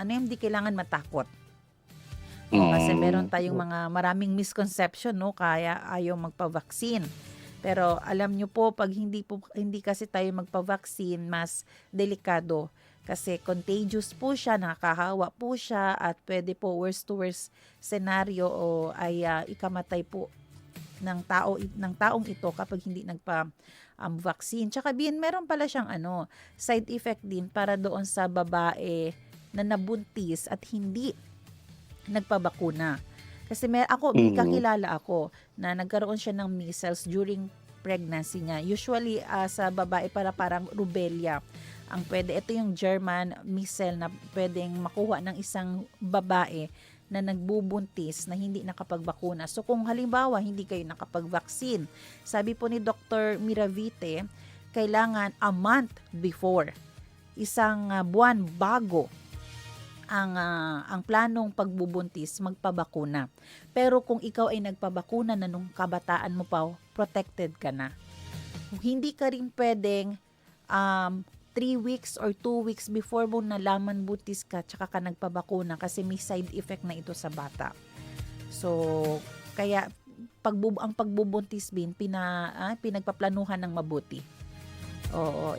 hindi kailangan matakot. O, kasi meron tayong mga maraming misconception, no, kaya ayaw magpa-vaccine. Pero alam nyo po, pag hindi kasi tayo magpa-vaccine, mas delikado. Kasi contagious po siya, nakakahawa po siya, at pwede po worst to worst scenario o ay ikamatay po ng taong ito kapag hindi vaccine. Tsaka meron pala siyang side effect din para doon sa babae na nabuntis at hindi nagpabakuna. Kasi may kakilala ako na nagkaroon siya ng measles during pregnancy niya. Usually sa babae parang rubella. Ang pwede, ito yung German measles na pwedeng makuha ng isang babae na nagbubuntis na hindi nakapagbakuna. So kung halimbawa hindi kayo nakapag-vaccine, sabi po ni Dr. Miravite, kailangan a month before, isang buwan bago ang planong pagbubuntis, magpabakuna. Pero kung ikaw ay nagpabakuna na nung kabataan mo pa, protected ka na. Hindi ka rin pwedeng 3 weeks or 2 weeks before mo nalaman buntis ka, tsaka ka nagpabakuna kasi may side effect na ito sa bata. So, kaya ang pagbubuntis pinagpaplanuhan ng mabuti. Oo,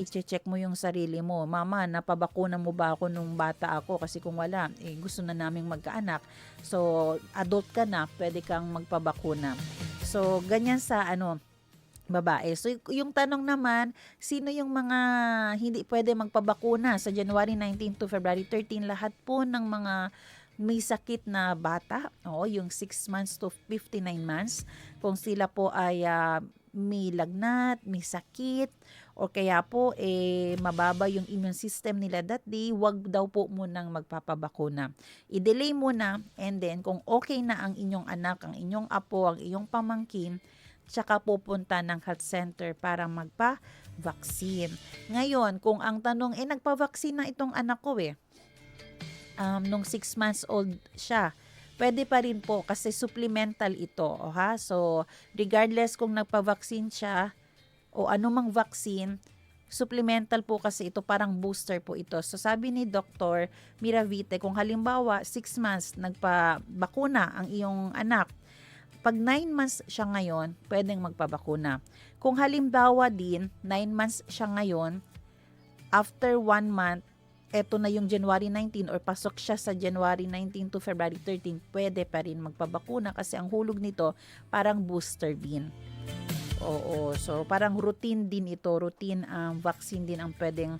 i-check mo yung sarili mo. Mama, napabakuna mo ba ako nung bata ako? Kasi kung wala, gusto na naming magkaanak. So, adult ka na, pwede kang magpabakuna. So, ganyan sa babae. So, yung tanong naman, sino yung mga hindi pwede magpabakuna sa January 19 to February 13? Lahat po ng mga may sakit na bata, yung 6 months to 59 months, kung sila po ay may lagnat, may sakit, o kaya po mababa yung immune system nila that day, wag daw po munang magpapabakuna. I-delay muna, and then kung okay na ang inyong anak, ang inyong apo, ang inyong pamangkin, tsaka pupunta ng health center para magpa-vaccine. Ngayon, kung ang tanong, nagpa-vaccine na itong anak ko nung 6 months old siya, pwede pa rin po kasi supplemental ito. So, regardless kung nagpa-vaccine siya o anumang vaccine, supplemental po kasi ito, parang booster po ito. So, sabi ni Dr. Miravite, kung halimbawa 6 months nagpa-bakuna ang iyong anak, pag 9 months siya ngayon, pwedeng magpabakuna. Kung halimbawa din, 9 months siya ngayon, after 1 month, eto na yung January 19 or pasok siya sa January 19 to February 13, pwede pa rin magpabakuna kasi ang hulog nito parang booster din. Oo, so parang routine din ito, routine vaccine din ang pwedeng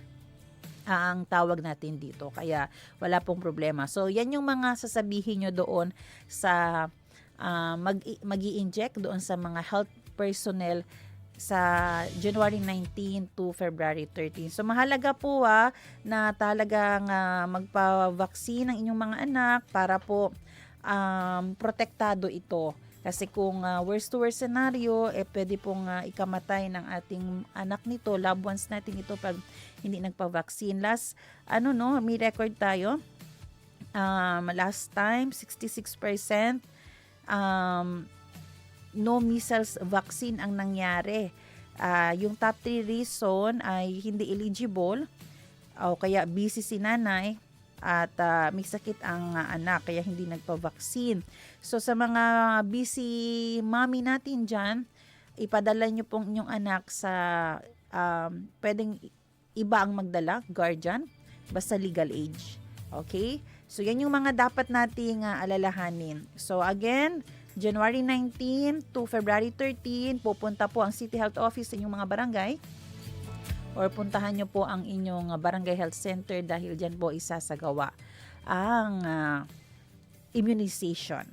ang tawag natin dito. Kaya wala pong problema. So yan yung mga sasabihin nyo doon sa mag-i-inject doon sa mga health personnel sa January 19 to February 13. So mahalaga po na talagang magpa-vaccine ang inyong mga anak para po protektado ito. Kasi kung worst to worst scenario, pwede pong ikamatay ng ating anak nito, loved ones natin ito pag hindi nagpa-vaccine. Last, may record tayo. Last time, 66% no measles vaccine ang nangyari. Yung top 3 reason ay hindi eligible o kaya busy si nanay at may sakit ang anak kaya hindi nagpa-vaccine. So sa mga busy mommy natin dyan, ipadala nyo pong inyong anak sa pwedeng iba ang magdala, guardian, basta legal age. Okay? So yan yung mga dapat nating alalahanin. So again, January 19 to February 13, pupunta po ang City Health Office sa inyong mga barangay or puntahan nyo po ang inyong barangay health center dahil dyan po isasagawa ang immunization.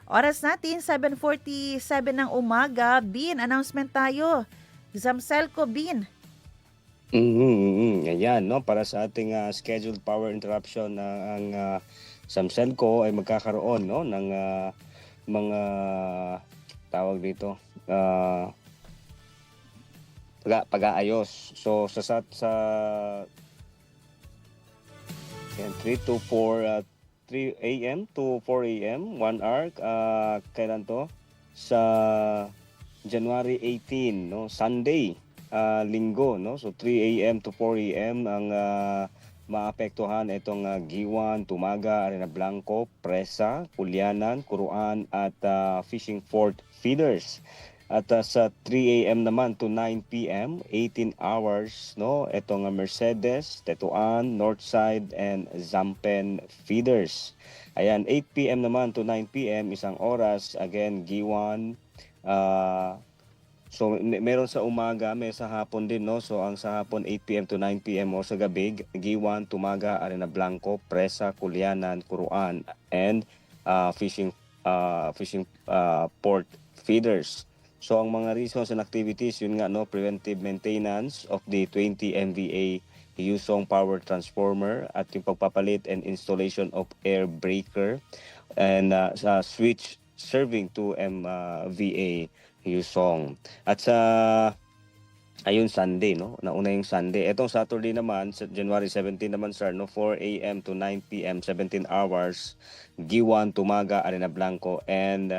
Oras natin, 7:47 ng umaga. Bin, announcement tayo. Zamselco, Bin. Ayan, no, para sa ating scheduled power interruption ang Samselco ay magkakaroon ng mga tawag dito pag-aayos. So sa yan, 3 to 4 3 a.m. to 4 a.m. 1 hour, kailan to? Sa January 18, no? Sunday, linggo, no? So 3 a.m. to 4 a.m. ang maapektuhan itong Giwan, Tumaga, Arena Blanco, Presa, Culianan, Curuan at Fishing Fort feeders. At sa 3 a.m. naman to 9 p.m., 18 hours, no? Itong Mercedes, Tetuan, Northside, and Zampen feeders. Ayan, 8 p.m. naman to 9 p.m., isang oras, again, Giwan. So, meron sa umaga, may sa hapon din, no? So, ang sa hapon, 8 p.m. to 9 p.m. o sa gabi, Giwan, Tumaga, Arena Blanco, Presa, Culianan, Curuan, and Fishing Port feeders. So ang mga reasons and activities, yun nga, no, preventive maintenance of the 20 MVA Yusong power transformer at yung pagpapalit and installation of air breaker and switch serving to MVA Yusong. At sa ayun, Sunday, no? Nauna yung Sunday. Etong Saturday naman, sa January 17 naman, sir, no? 4 a.m. to 9 p.m., 17 hours, Giwan, Tumaga, Arena Blanco, and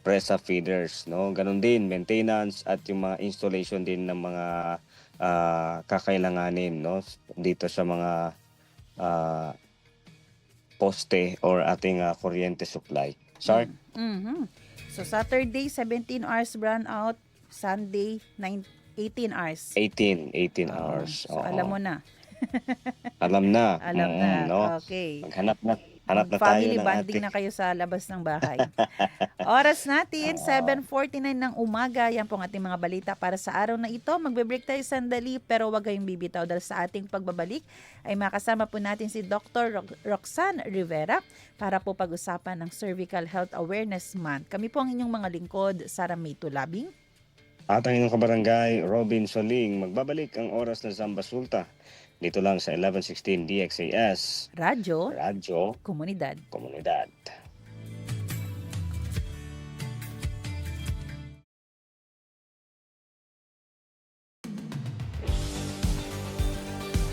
Presa feeders, no? Ganun din, maintenance at yung mga installation din ng mga kakailanganin, no? Dito sa mga poste or ating kuryente supply. Sir? Mhm. So Saturday 17 hours brownout, Sunday 18 hours. 18 hours. So alam mo na. Alam na. Alam na. No? Okay. Hanap na tayo Family ng bonding ating... na kayo sa labas ng bahay. Oras natin, 7:49 ng umaga. Yan po ang ating mga balita para sa araw na ito. Magbe-break tayo sandali pero wag kayong bibitaw dahil sa ating pagbabalik ay makasama po natin si Dr. Roxanne Rivera para po pag-usapan ng Cervical Health Awareness Month. Kami po ang inyong mga lingkod, Sara May Tulabing. At ang inyong kabarangay, Robin Soling. Magbabalik ang oras ng Zamba Sulta. Dito lang sa 1116 DXAS. Radyo, Komunidad.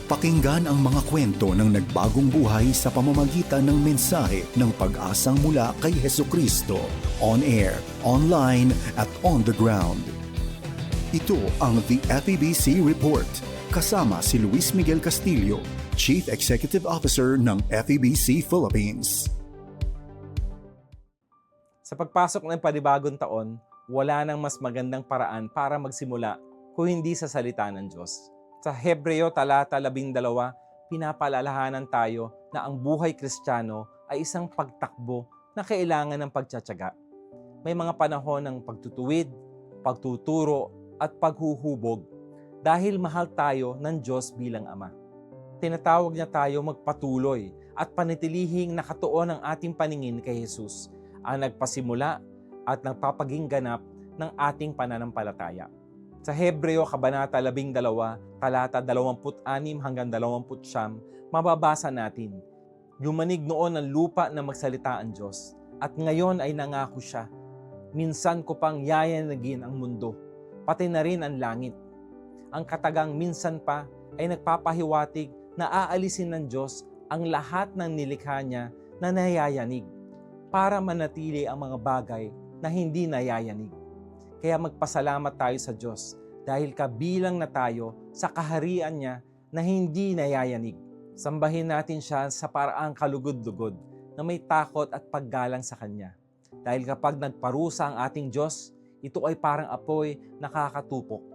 Pakinggan ang mga kwento ng nagbagong buhay sa pamamagitan ng mensahe ng pag-asang mula kay Hesukristo. On air, online, at on the ground. Ito ang The FEBC Report. Kasama si Luis Miguel Castillo, Chief Executive Officer ng FEBC Philippines. Sa pagpasok ng panibagong taon, wala nang mas magandang paraan para magsimula kung hindi sa salita ng Diyos. Sa Hebreo talata 12, pinapaalalahanan tayo na ang buhay Kristiyano ay isang pagtakbo na kailangan ng pagtsatsaga. May mga panahon ng pagtutuwid, pagtuturo at paghuhubog dahil mahal tayo ng Diyos bilang Ama. Tinatawag niya tayo magpatuloy at panitilihing nakatuon ang ating paningin kay Jesus, ang nagpasimula at nagpapaging ganap ng ating pananampalataya. Sa Hebreo Kabanata 12, talata 26 hanggang 29, mababasa natin, "Yumanig noon ang lupa na magsalita ang Diyos, at ngayon ay nangako siya, minsan ko pang yayanagin ang mundo, pati na rin ang langit. Ang katagang minsan pa ay nagpapahiwatig na aalisin ng Diyos ang lahat ng nilikha niya na nayayanig para manatili ang mga bagay na hindi nayayanig. Kaya magpasalamat tayo sa Diyos dahil kabilang na tayo sa kaharian niya na hindi nayayanig. Sambahin natin siya sa paraang kalugod-lugod na may takot at paggalang sa Kanya. Dahil kapag nagparusa ang ating Diyos, ito ay parang apoy nakakatupok.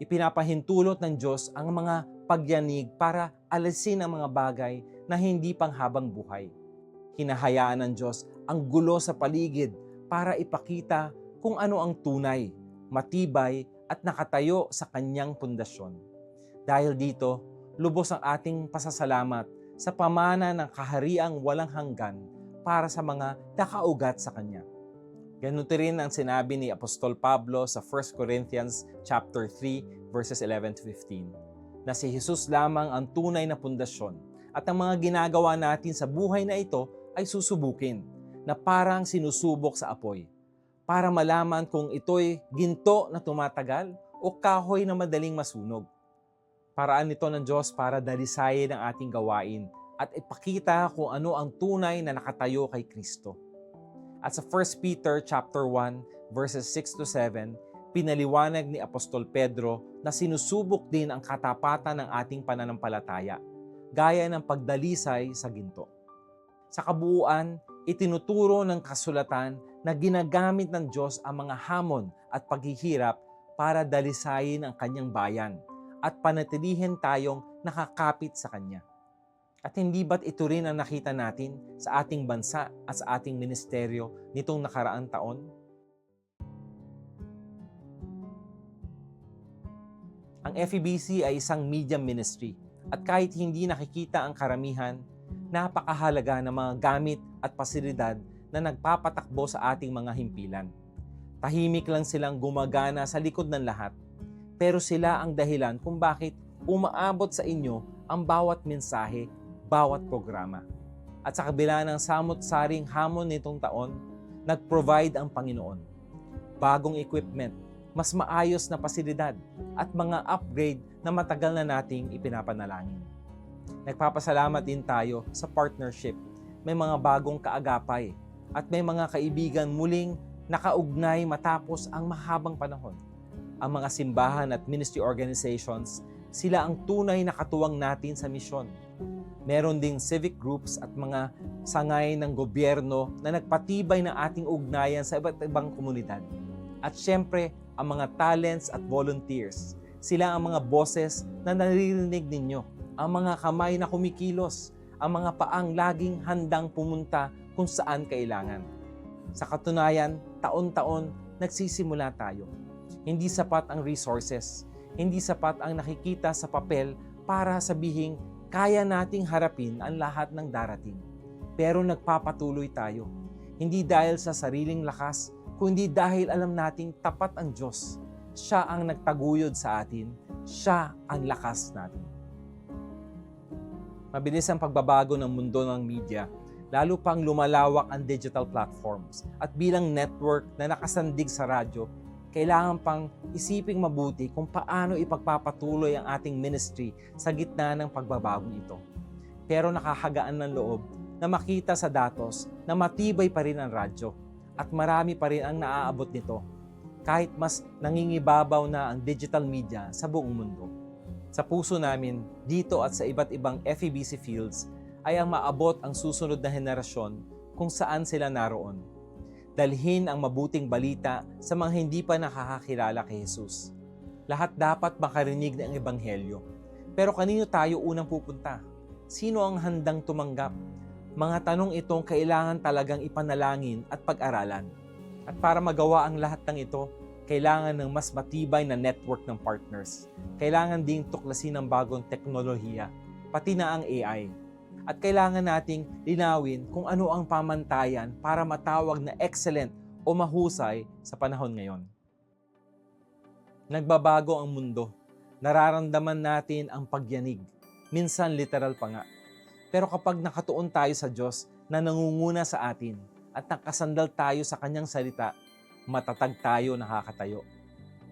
Ipinapahintulot ng Diyos ang mga pagyanig para alisin ang mga bagay na hindi panghabang buhay. Hinahayaan ng Diyos ang gulo sa paligid para ipakita kung ano ang tunay, matibay at nakatayo sa kanyang pundasyon. Dahil dito, lubos ang ating pasasalamat sa pamana ng kahariang walang hanggan para sa mga nakaugat sa Kanya. Ganito rin ang sinabi ni Apostol Pablo sa 1 Corinthians chapter 3 verses 11 to 15, na si Jesus lamang ang tunay na pundasyon at ang mga ginagawa natin sa buhay na ito ay susubukin na parang sinusubok sa apoy para malaman kung ito'y ginto na tumatagal o kahoy na madaling masunog. Paraan nito ng Diyos para dalisayin ang ating gawain at ipakita kung ano ang tunay na nakatayo kay Kristo. At sa 1 Peter chapter 1 verses 6 to 7, pinaliwanag ni Apostol Pedro na sinusubok din ang katapatan ng ating pananampalataya, gaya ng pagdalisay sa ginto. Sa kabuuan, itinuturo ng kasulatan na ginagamit ng Diyos ang mga hamon at paghihirap para dalisayin ang kanyang bayan at panatilihin tayong nakakapit sa Kanya. At hindi ba't ito rin ang nakita natin sa ating bansa at sa ating ministeryo nitong nakaraang taon? Ang FEBC ay isang media ministry at kahit hindi nakikita ang karamihan, napakahalaga ng mga gamit at pasilidad na nagpapatakbo sa ating mga himpilan. Tahimik lang silang gumagana sa likod ng lahat, pero sila ang dahilan kung bakit umaabot sa inyo ang bawat mensahe, bawat programa. At sa kabila ng samot-saring hamon nitong taon, nag-provide ang Panginoon. Bagong equipment, mas maayos na pasilidad, at mga upgrade na matagal na nating ipinapanalangin. Nagpapasalamat din tayo sa partnership. May mga bagong kaagapay at may mga kaibigan muling nakaugnay matapos ang mahabang panahon. Ang mga simbahan at ministry organizations, sila ang tunay na katuwang natin sa misyon. Meron ding civic groups at mga sangay ng gobyerno na nagpatibay ng ating ugnayan sa iba't ibang komunidad. At syempre, ang mga talents at volunteers. Sila ang mga boses na naririnig ninyo, ang mga kamay na kumikilos, ang mga paang laging handang pumunta kung saan kailangan. Sa katunayan, taon-taon nagsisimula tayo. Hindi sapat ang resources, hindi sapat ang nakikita sa papel para sabihing kaya nating harapin ang lahat ng darating. Pero nagpapatuloy tayo, hindi dahil sa sariling lakas, kundi dahil alam nating tapat ang Diyos. Siya ang nagtaguyod sa atin, siya ang lakas natin. Mabilis ang pagbabago ng mundo ng media, lalo pang lumalawak ang digital platforms. At bilang network na nakasandig sa radyo, kailangan pang isiping mabuti kung paano ipagpapatuloy ang ating ministry sa gitna ng pagbabagong ito. Pero nakakagaan ng loob na makita sa datos na matibay pa rin ang radyo at marami pa rin ang naaabot nito kahit mas nangingibabaw na ang digital media sa buong mundo. Sa puso namin, dito at sa iba't ibang FEBC fields, ay ang maabot ang susunod na henerasyon kung saan sila naroon. Dalhin ang mabuting balita sa mga hindi pa nakakakilala kay Jesus. Lahat dapat makarinig ng Ebanghelyo. Pero kanino tayo unang pupunta? Sino ang handang tumanggap? Mga tanong itong kailangan talagang ipanalangin at pag-aralan. At para magawa ang lahat ng ito, kailangan ng mas matibay na network ng partners. Kailangan ding tuklasin ang bagong teknolohiya, pati na ang AI. At kailangan nating linawin kung ano ang pamantayan para matawag na excellent o mahusay sa panahon ngayon. Nagbabago ang mundo. Nararamdaman natin ang pagyanig. Minsan literal pa nga. Pero kapag nakatuon tayo sa Diyos na nangunguna sa atin at nakasandal tayo sa Kanyang salita, matatag tayo nakakatayo.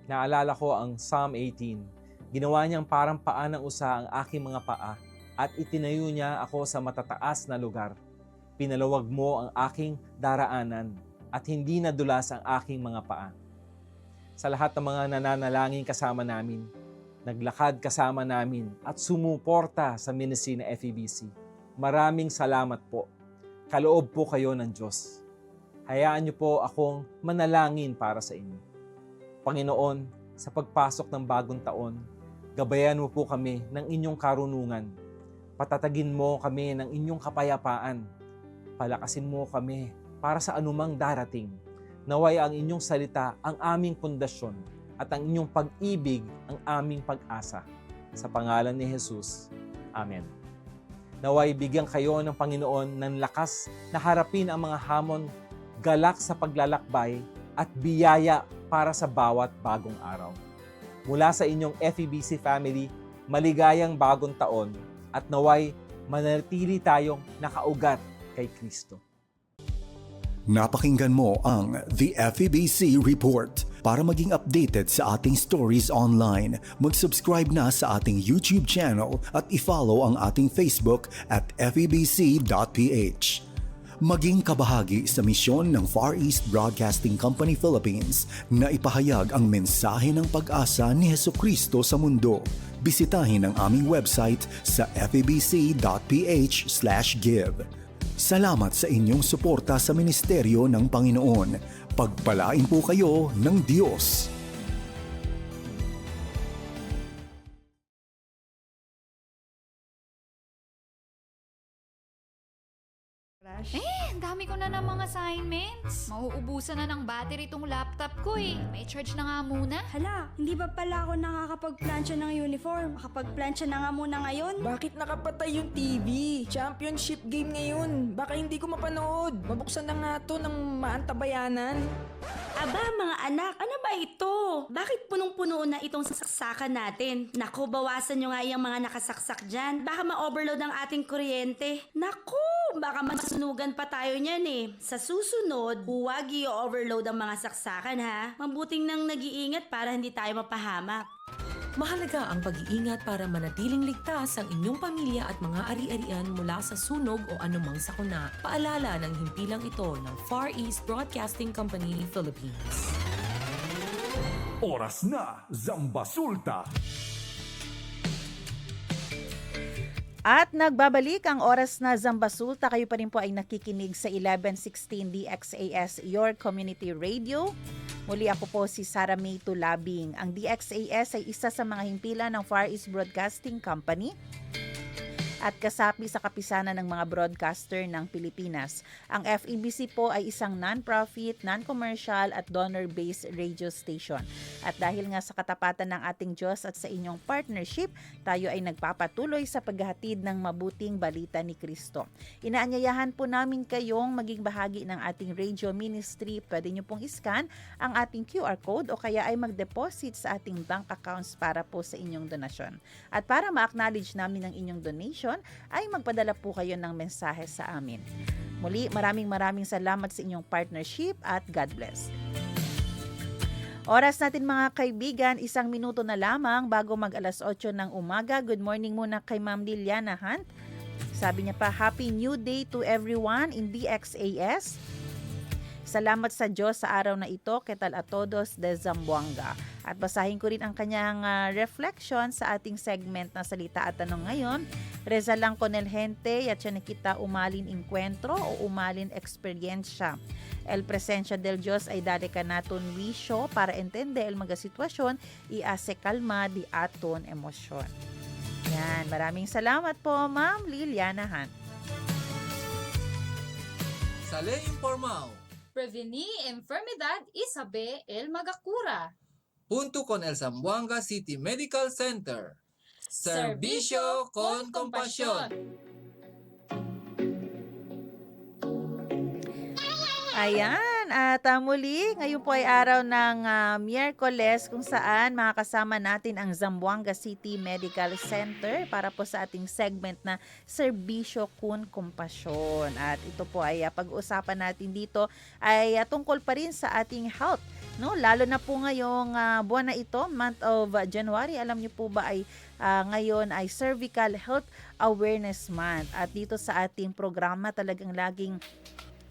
Naalala ko ang Psalm 18. Ginawa niyang parang paa ng usa ang aking mga paa at itinayo niya ako sa matataas na lugar. Pinalawag mo ang aking daraanan at hindi nadulas ang aking mga paa. Sa lahat ng mga nananalangin kasama namin, naglakad kasama namin at sumuporta sa ministry na FEBC. Maraming salamat po. Kaloob po kayo ng Diyos. Hayaan niyo po akong manalangin para sa inyo. Panginoon, sa pagpasok ng bagong taon, gabayan mo po kami ng inyong karunungan. Patatagin mo kami ng inyong kapayapaan. Palakasin mo kami para sa anumang darating. Naway ang inyong salita ang aming pundasyon at ang inyong pag-ibig ang aming pag-asa. Sa pangalan ni Jesus. Amen. Naway bigyan kayo ng Panginoon ng lakas na harapin ang mga hamon, galak sa paglalakbay at biyaya para sa bawat bagong araw. Mula sa inyong FEBC family, maligayang bagong taon at naway manatili tayong nakaugat kay Kristo. Napakinggan mo ang The FEBC Report. Para maging updated sa ating stories online, mag-subscribe na sa ating YouTube channel at i-follow ang ating Facebook at febc.ph. Maging kabahagi sa misyon ng Far East Broadcasting Company Philippines na ipahayag ang mensahe ng pag-asa ni Hesukristo sa mundo. Bisitahin ang aming website sa febc.ph/give. Salamat sa inyong suporta sa ministeryo ng Panginoon. Pagpalain po kayo ng Diyos. Ang dami ko na ng mga assignments. Mauubusan na ng battery tong laptop ko eh. May charge na nga muna. Hala, hindi ba pala ako nakakapagplansya ng uniform? Makapagplansya na nga muna ngayon. Bakit nakapatay yung TV? Championship game ngayon. Baka hindi ko mapanood. Mabuksan na nga to ng maantabayanan. Aba mga anak, ano ba ito? Bakit punong-puno na itong sasaksakan natin? Naku, bawasan nyo nga yung mga nakasaksak dyan. Baka ma-overload ang ating kuryente. Naku, baka masunugan pa tayo niyan eh. Sa susunod, huwag i-overload ang mga saksakan ha. Mabuting nang nag-iingat para hindi tayo mapahamak. Mahalaga ang pag-iingat para manatiling ligtas ang inyong pamilya at mga ari-arian mula sa sunog o anumang sakuna. Paalala ng himpilang ito ng Far East Broadcasting Company, Philippines. Oras na, Zambasulta! At nagbabalik ang oras na Zambasulta. Kayo pa rin po ay nakikinig sa 1116 DXAS, your community radio. Muli ako po si Sara May Tulabing. Ang DXAS ay isa sa mga himpilan ng Far East Broadcasting Company at kasapi sa kapisanan ng mga broadcaster ng Pilipinas. Ang FEBC po ay isang non-profit, non-commercial at donor-based radio station. At dahil nga sa katapatan ng ating Diyos at sa inyong partnership, tayo ay nagpapatuloy sa paghahatid ng mabuting balita ni Kristo. Inaanyayahan po namin kayong maging bahagi ng ating radio ministry. Pwede nyo pong iscan ang ating QR code o kaya ay mag-deposit sa ating bank accounts para po sa inyong donasyon. At para ma-acknowledge namin ang inyong donation, ay magpadala po kayo ng mensahe sa amin. Muli, maraming salamat sa inyong partnership at God bless. Oras natin mga kaibigan, 1 minuto na lamang bago mag alas 8 ng umaga. Good morning muna kay Ma'am Liliana Hunt. Sabi niya pa, Happy New Day to everyone in DXAS. Salamat sa Diyos sa araw na ito, Ketal a todos de Zamboanga. At basahin ko rin ang kanyang reflection sa ating segment na Salita at Tanong ngayon. Reza lang con el gente, at siya nakita umalin encuentro o umalin eksperyensya. El presensya del Diyos ay dali ka naton wisyo para entende el mga sitwasyon, iase kalma di aton emosyon. Yan, maraming salamat po Ma'am Liliana Han. Sa ley informal. Prevenir enfermedad y saber el magacura. Junto con el Zamboanga City Medical Center. Servicio con compasión. Ayan, at muli, ngayon po ay araw ng Miyerkules kung saan makakasama natin ang Zamboanga City Medical Center para po sa ating segment na Serbisyo kun Kompasyon. At ito po ay pag-uusapan natin dito ay tungkol pa rin sa ating health. No, lalo na po ngayong buwan na ito, month of January, alam niyo po ba ay ngayon ay Cervical Health Awareness Month. At dito sa ating programa talagang laging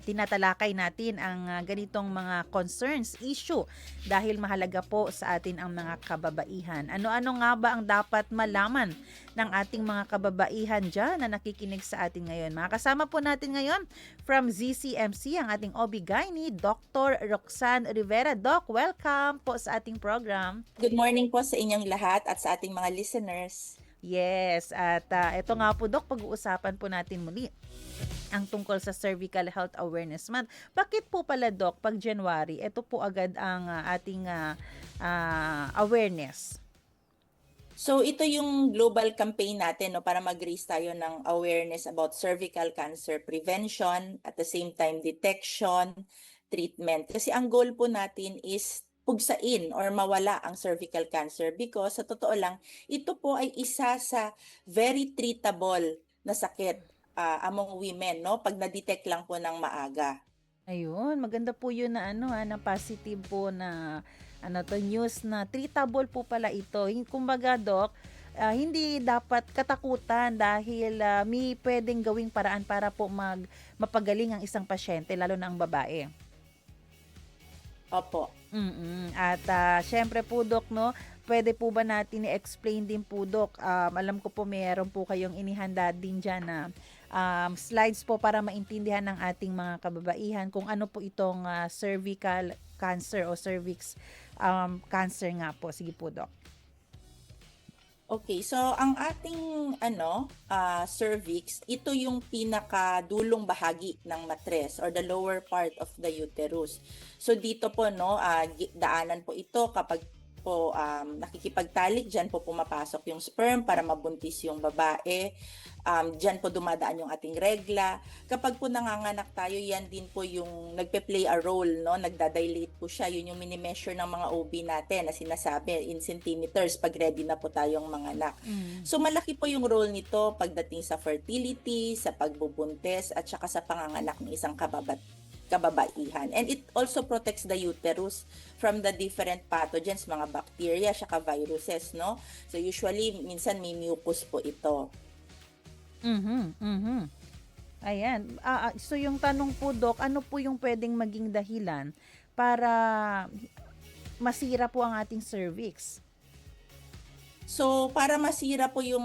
tinatalakay natin ang ganitong mga concerns, issue, dahil mahalaga po sa atin ang mga kababaihan. Ano-ano nga ba ang dapat malaman ng ating mga kababaihan dyan na nakikinig sa atin ngayon? Makakasama po natin ngayon from ZCMC ang ating OB-GYN, Dr. Roxanne Rivera. Doc, welcome po sa ating program. Good morning po sa inyong lahat at sa ating mga listeners. Yes, at ito nga po Doc, pag-uusapan po natin muli ang tungkol sa Cervical Health Awareness Month. Bakit po pala Doc, pag January, ito po agad ang ating awareness? So ito yung global campaign natin no, para mag-raise tayo ng awareness about cervical cancer prevention, at the same time detection, treatment. Kasi ang goal po natin is pugsain or mawala ang cervical cancer because sa totoo lang, ito po ay isa sa very treatable na sakit among women, no? Pag na-detect lang po ng maaga. Ayun, maganda po yun na na positive po na news na treatable po pala ito. Kumbaga, Doc, hindi dapat katakutan dahil may pwedeng gawing paraan para po mapagaling ang isang pasyente, lalo na ang babae. Opo. At syempre po, Doc, no, pwede po ba natin i-explain din po, Doc? Alam ko po meron po kayong inihanda din dyan na slides po para maintindihan ng ating mga kababaihan kung ano po itong cervical cancer o cervix cancer nga po. Sige po, Doc. Okay, so ang ating cervix, ito yung pinakadulong bahagi ng matres or the lower part of the uterus. So dito po daanan po ito kapag po nakikipagtalik, diyan po pumapasok yung sperm para mabuntis yung babae. Diyan po dumadaan yung ating regla. Kapag po nanganganak tayo, yan din po yung nagpe-play a role, no? Nagdadilate po siya. Yun yung mini-measure ng mga OB natin na sinasabi in centimeters pag ready na po tayong manganak. So malaki po yung role nito pagdating sa fertility, sa pagbubuntis at saka sa panganganak ng isang kababaihan. And it also protects the uterus from the different pathogens, mga bacteria, saka viruses, no? So usually, minsan may mucus po ito. Ayan. So yung tanong po, Doc, ano po yung pwedeng maging dahilan para masira po ang ating cervix? So, para masira po yung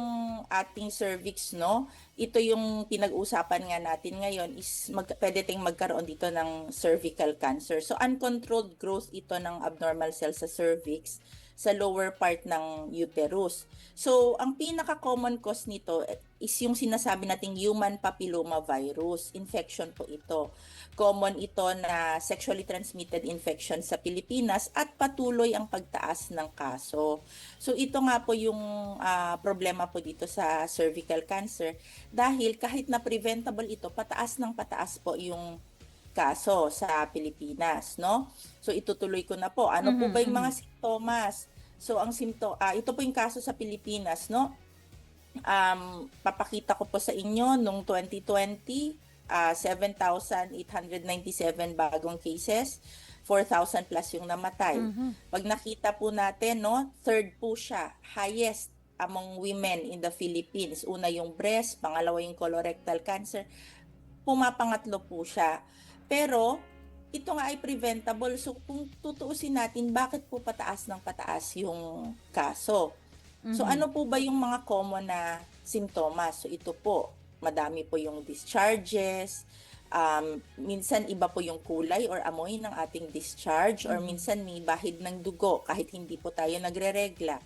ating cervix, no? Ito yung pinag-usapan nga natin ngayon is pwede tayong magkaroon dito ng cervical cancer. So, uncontrolled growth ito ng abnormal cells sa cervix sa lower part ng uterus. So, ang pinaka-common cause nito is yung sinasabi nating human papilloma virus. Infection po ito. Common ito na sexually transmitted infection sa Pilipinas at patuloy ang pagtaas ng kaso. So, ito nga po yung problema po dito sa cervical cancer dahil kahit na preventable ito, pataas ng pataas po yung kaso sa Pilipinas, no? So itutuloy ko na po. Ano po ba yung mga simptomas? So ito po yung kaso sa Pilipinas, no? Papakita ko po sa inyo nung 2020, 7,897 bagong cases, 4,000 plus yung namatay. Pag nakita po natin, no, third po siya, highest among women in the Philippines. Una yung breast, pangalawa yung colorectal cancer, pumapangatlo po siya. Pero, ito nga ay preventable. So, kung tutuusin natin, bakit po pataas ng pataas yung kaso? So, ano po ba yung mga common na simptomas? So, ito po, madami po yung discharges, minsan iba po yung kulay or amoy ng ating discharge, or minsan may bahid ng dugo kahit hindi po tayo nagre-regla.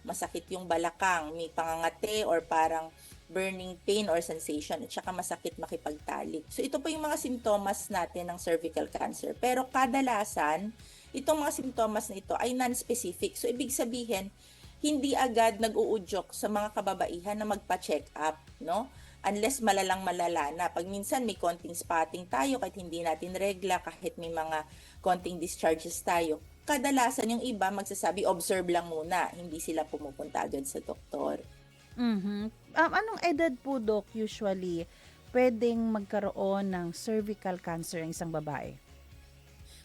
Masakit yung balakang, may pangangate or parang burning pain or sensation, at saka masakit makipagtalik. So ito po yung mga simptomas natin ng cervical cancer. Pero kadalasan, itong mga simptomas na ito ay non-specific. So ibig sabihin, hindi agad nag-uudyok sa mga kababaihan na magpa-check up, no? Unless malala na. Pag minsan may konting spotting tayo, kahit hindi natin regla, kahit may mga konting discharges tayo, kadalasan yung iba magsasabi, observe lang muna, hindi sila pumupunta agad sa doktor. Anong edad po, Doc, usually pwedeng magkaroon ng cervical cancer ang isang babae?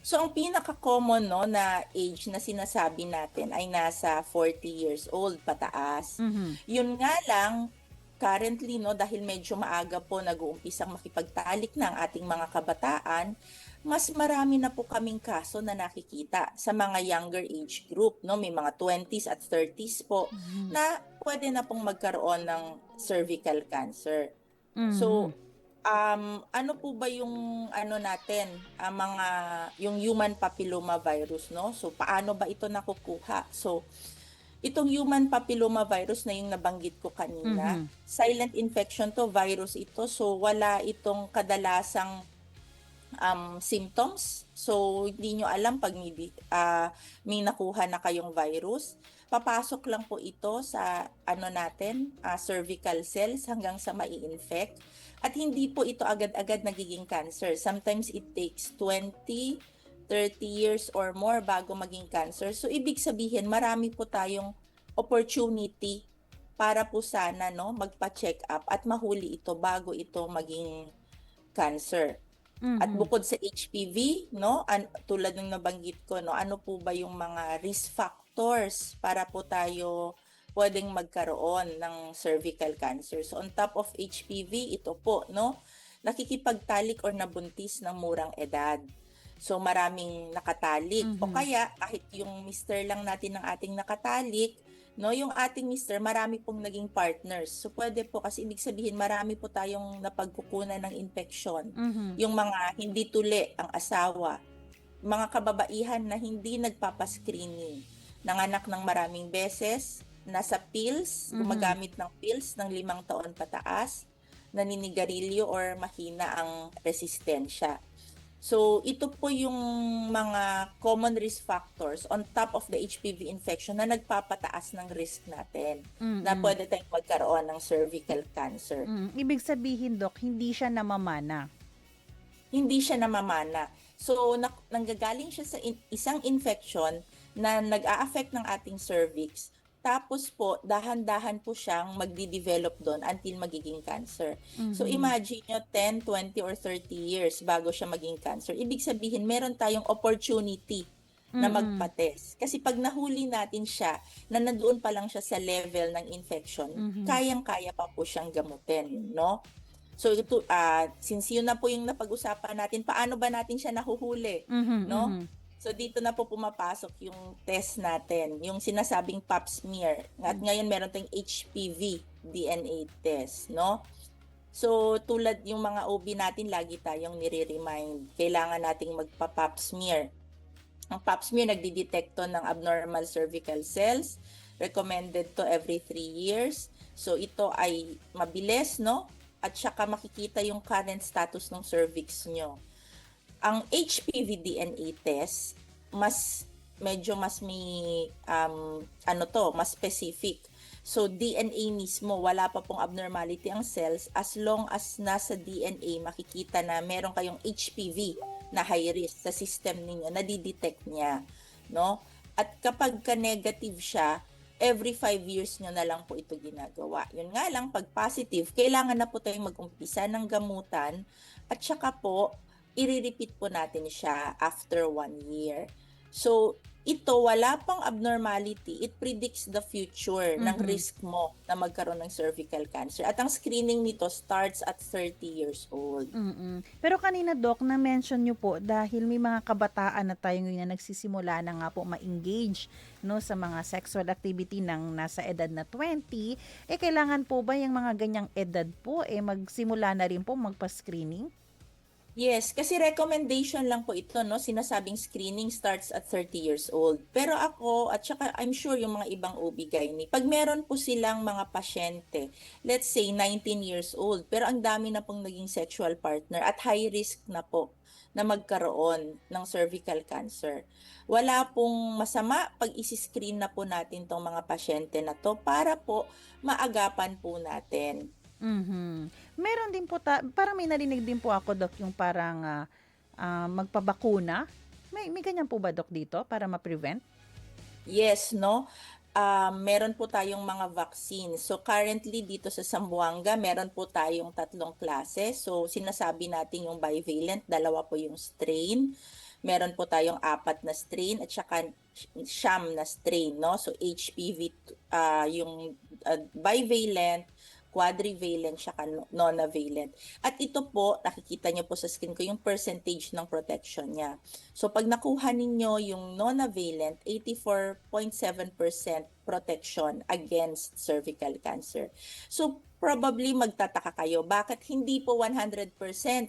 So, ang pinaka-common na age na sinasabi natin ay nasa 40 years old pataas. Yun nga lang, currently, dahil medyo maaga po nag-uumpisang makipagtalik na ang ating mga kabataan, mas marami na po kaming kaso na nakikita sa mga younger age group, may mga 20s at 30s po na pwede na pong magkaroon ng cervical cancer. So, ano po ba yung yung human papilloma virus, no? So, paano ba ito nakukuha? So, itong human papilloma virus na yung nabanggit ko kanina, silent infection to, virus ito. So, wala itong kadalasang symptoms. So, hindi nyo alam pag may nakuha na kayong virus. Papasok lang po ito sa cervical cells hanggang sa mai-infect. At hindi po ito agad-agad nagiging cancer. Sometimes it takes 20, 30 years or more bago maging cancer. So, ibig sabihin, marami po tayong opportunity para po sana magpa-check up at mahuli ito bago ito maging cancer. At bukod sa HPV, no, tulad ng nabanggit ko, no, ano po ba yung mga risk factors para po tayo pwedeng magkaroon ng cervical cancer? So on top of HPV, ito po, no, nakikipagtalik or nabuntis ng murang edad. So maraming nakatalik o kaya kahit yung mister lang natin ng ating nakatalik, no, yung ating mister marami pong naging partners. So pwede po kasi ibig sabihin marami po tayong napagkukunan ng infection. Yung mga hindi tuli ang asawa, mga kababaihan na hindi nagpapascreening, nanganak ng maraming beses, nasa pills, gumagamit ng pills ng 5 taon pataas, naninigarilyo or mahina ang resistensya. So, ito po yung mga common risk factors on top of the HPV infection na nagpapataas ng risk natin na pwede tayong magkaroon ng cervical cancer. Ibig sabihin, Doc, hindi siya namamana. Hindi siya namamana. So, nanggagaling siya sa isang infection na nag-a-affect ng ating cervix. Tapos po, dahan-dahan po siyang magdi-develop doon until magiging cancer. So imagine nyo 10, 20, or 30 years bago siya maging cancer. Ibig sabihin, meron tayong opportunity na magpa-test. Kasi pag nahuli natin siya, na nandoon pa lang siya sa level ng infection, kayang-kaya pa po siyang gamutin, no? So ito, since yun na po yung napag-usapan natin, paano ba natin siya nahuhuli, no? So dito na po pumapasok yung test natin, yung sinasabing pap smear. At ngayon meron tayong HPV DNA test, no? So tulad yung mga OB natin, lagi tayong nire-remind, kailangan nating magpa-pap smear. Ang pap smear nagdidetecto ng abnormal cervical cells, recommended to every 3 years. So ito ay mabilis, no? At saka makikita yung current status ng cervix nyo. Ang HPV DNA test, medyo mas may, mas specific. So, DNA mismo, wala pa pong abnormality ang cells. As long as nasa DNA, makikita na meron kayong HPV na high risk sa system ninyo, nadidetect niya, no? At kapag ka-negative siya, every 5 years nyo na lang po ito ginagawa. Yun nga lang, pag positive, kailangan na po tayong mag-umpisa ng gamutan at saka po, i-repeat po natin siya after 1 year. So, ito, wala pang abnormality. It predicts the future ng risk mo na magkaroon ng cervical cancer. At ang screening nito starts at 30 years old. Pero kanina, Doc, na-mention nyo po dahil may mga kabataan na tayo ngayon na nagsisimula na nga po ma-engage, no, sa mga sexual activity ng nasa edad na 20, kailangan po ba yung mga ganyang edad po magsimula na rin po magpa-screening? Yes, kasi recommendation lang po ito, no? Sinasabing screening starts at 30 years old. Pero ako, at saka I'm sure yung mga ibang OB-GYN, pag meron po silang mga pasyente, let's say 19 years old, pero ang dami na pong naging sexual partner at high risk na po na magkaroon ng cervical cancer. Wala pong masama pag isi-screen na po natin tong mga pasyente na to para po maagapan po natin. Meron din po, parang may narinig din po ako, Doc, yung parang magpabakuna. May ganyan po ba, Doc, dito para ma-prevent? Yes, no? Meron po tayong mga vaccine. So currently dito sa Zamboanga, meron po tayong 3 klase. So sinasabi natin yung bivalent, 2 po yung strain. Meron po tayong 4 na strain at saka siyam na strain, no? So HPV, yung bivalent, quadrivalent, saka nonavalent. At ito po, nakikita nyo po sa screen ko yung percentage ng protection niya. So pag nakuha ninyo yung nonavalent, 84.7% protection against cervical cancer. So probably magtataka kayo, bakit hindi po 100%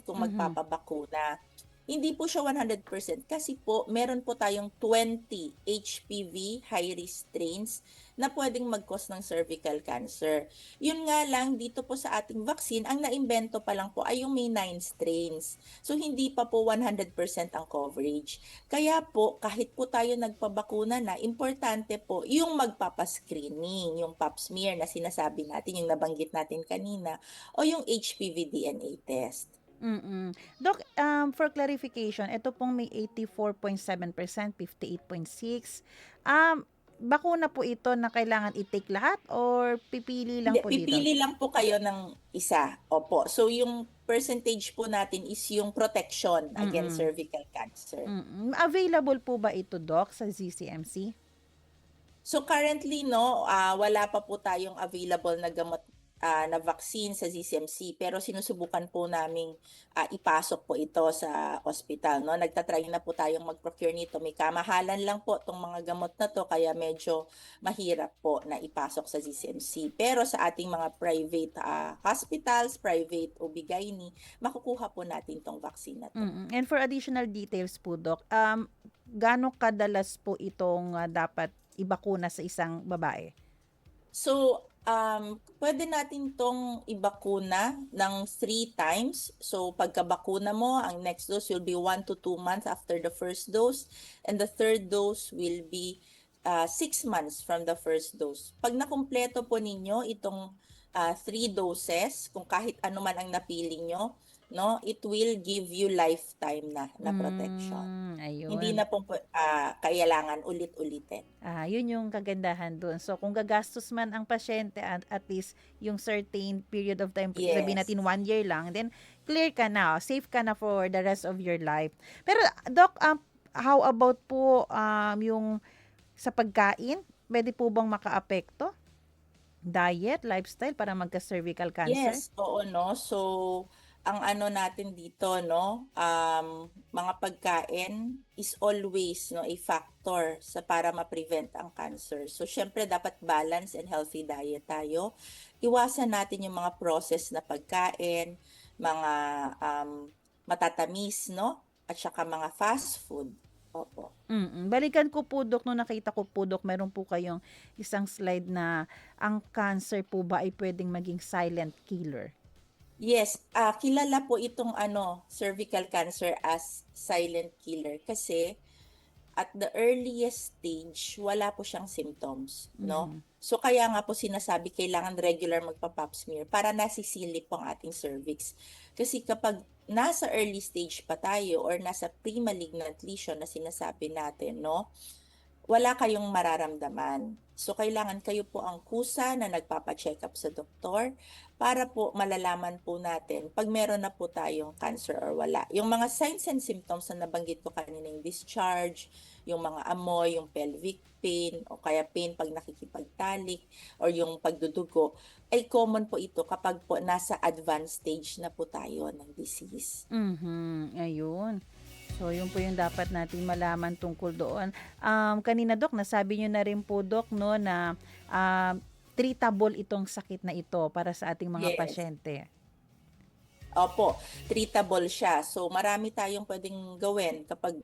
kung magpapabakuna? Hindi po siya 100% kasi po meron po tayong 20 HPV high-risk strains na pwedeng mag-cause ng cervical cancer. Yun nga lang, dito po sa ating vaccine, ang naimbento pa lang po ay yung may 9 strains. So hindi pa po 100% ang coverage. Kaya po, kahit po tayo nagpabakuna na, importante po yung magpapascreening, yung pap smear na sinasabi natin, yung nabanggit natin kanina, o yung HPV DNA test. Doc, for clarification, ito pong may 84.7%, 58.6%. bakuna po ito na kailangan i-take lahat or pipili lang Hindi, po dito? pipili lang po kayo ng isa. Opo. So yung percentage po natin is yung protection against Mm-mm. cervical cancer. Available po ba ito, Doc, sa ZCMC? So currently, no, wala pa po tayong available na gamot na vaccine sa ZCMC, pero sinusubukan po naming ipasok po ito sa hospital, no. Nagtatry na po tayong mag-procure nito. May kamahalan lang po tong mga gamot na to, kaya medyo mahirap po na ipasok sa ZCMC. Pero sa ating mga private hospitals, private OB/GYN, makukuha po natin tong vaccine na to. And for additional details po, Doc, gaano kadalas po itong dapat ibakuna sa isang babae? So, pwede natin tong ibakuna ng 3 times. So, pagkabakuna mo, ang next dose will be 1 to 2 months after the first dose. And the third dose will be 6 months from the first dose. Pag nakumpleto po ninyo itong 3 doses, kung kahit ano man ang napili nyo, no, it will give you lifetime na protection. Ayun. Hindi na po kailangan ulit-ulitin. Yun yung kagandahan doon. So, kung gagastos man ang pasyente at least yung certain period of time, sabihin Yes. natin 1 year lang, then clear ka na, safe ka na for the rest of your life. Pero, Doc, how about po yung sa pagkain? Pwede po bang makaapekto? Diet, lifestyle para magka-cervical cancer? Yes, oo, no. So, ang ano natin dito, no, mga pagkain is always, no, a factor para ma-prevent ang cancer. So, syempre dapat balance and healthy diet tayo. Iwasan natin yung mga processed na pagkain, mga matatamis, no, at saka mga fast food. Opo. Balikan ko po, Dok, no, nakita ko po, Dok, meron po kayong isang slide na ang cancer po ba ay pwedeng maging silent killer? Yes, kilala po itong cervical cancer as silent killer kasi at the earliest stage wala po siyang symptoms, no? So kaya nga po sinasabi kailangan regular magpa-pap smear para nasisilip po ang ating cervix. Kasi kapag nasa early stage pa tayo or nasa pre-malignant lesion na sinasabi natin, no? Wala kayong mararamdaman. So, kailangan kayo po ang kusa na nagpapa-check up sa doktor para po malalaman po natin pag meron na po tayong cancer or wala. Yung mga signs and symptoms na nabanggit ko kanina, yung discharge, yung mga amoy, yung pelvic pain, o kaya pain pag nakikipagtalik, or yung pagdudugo, ay common po ito kapag po nasa advanced stage na po tayo ng disease. Ayun. So, yun po yung dapat natin malaman tungkol doon. Kanina, Dok, nasabi nyo na rin po, Dok, no, na treatable itong sakit na ito para sa ating mga Yes. pasyente. Opo, treatable siya. So marami tayong pwedeng gawin kapag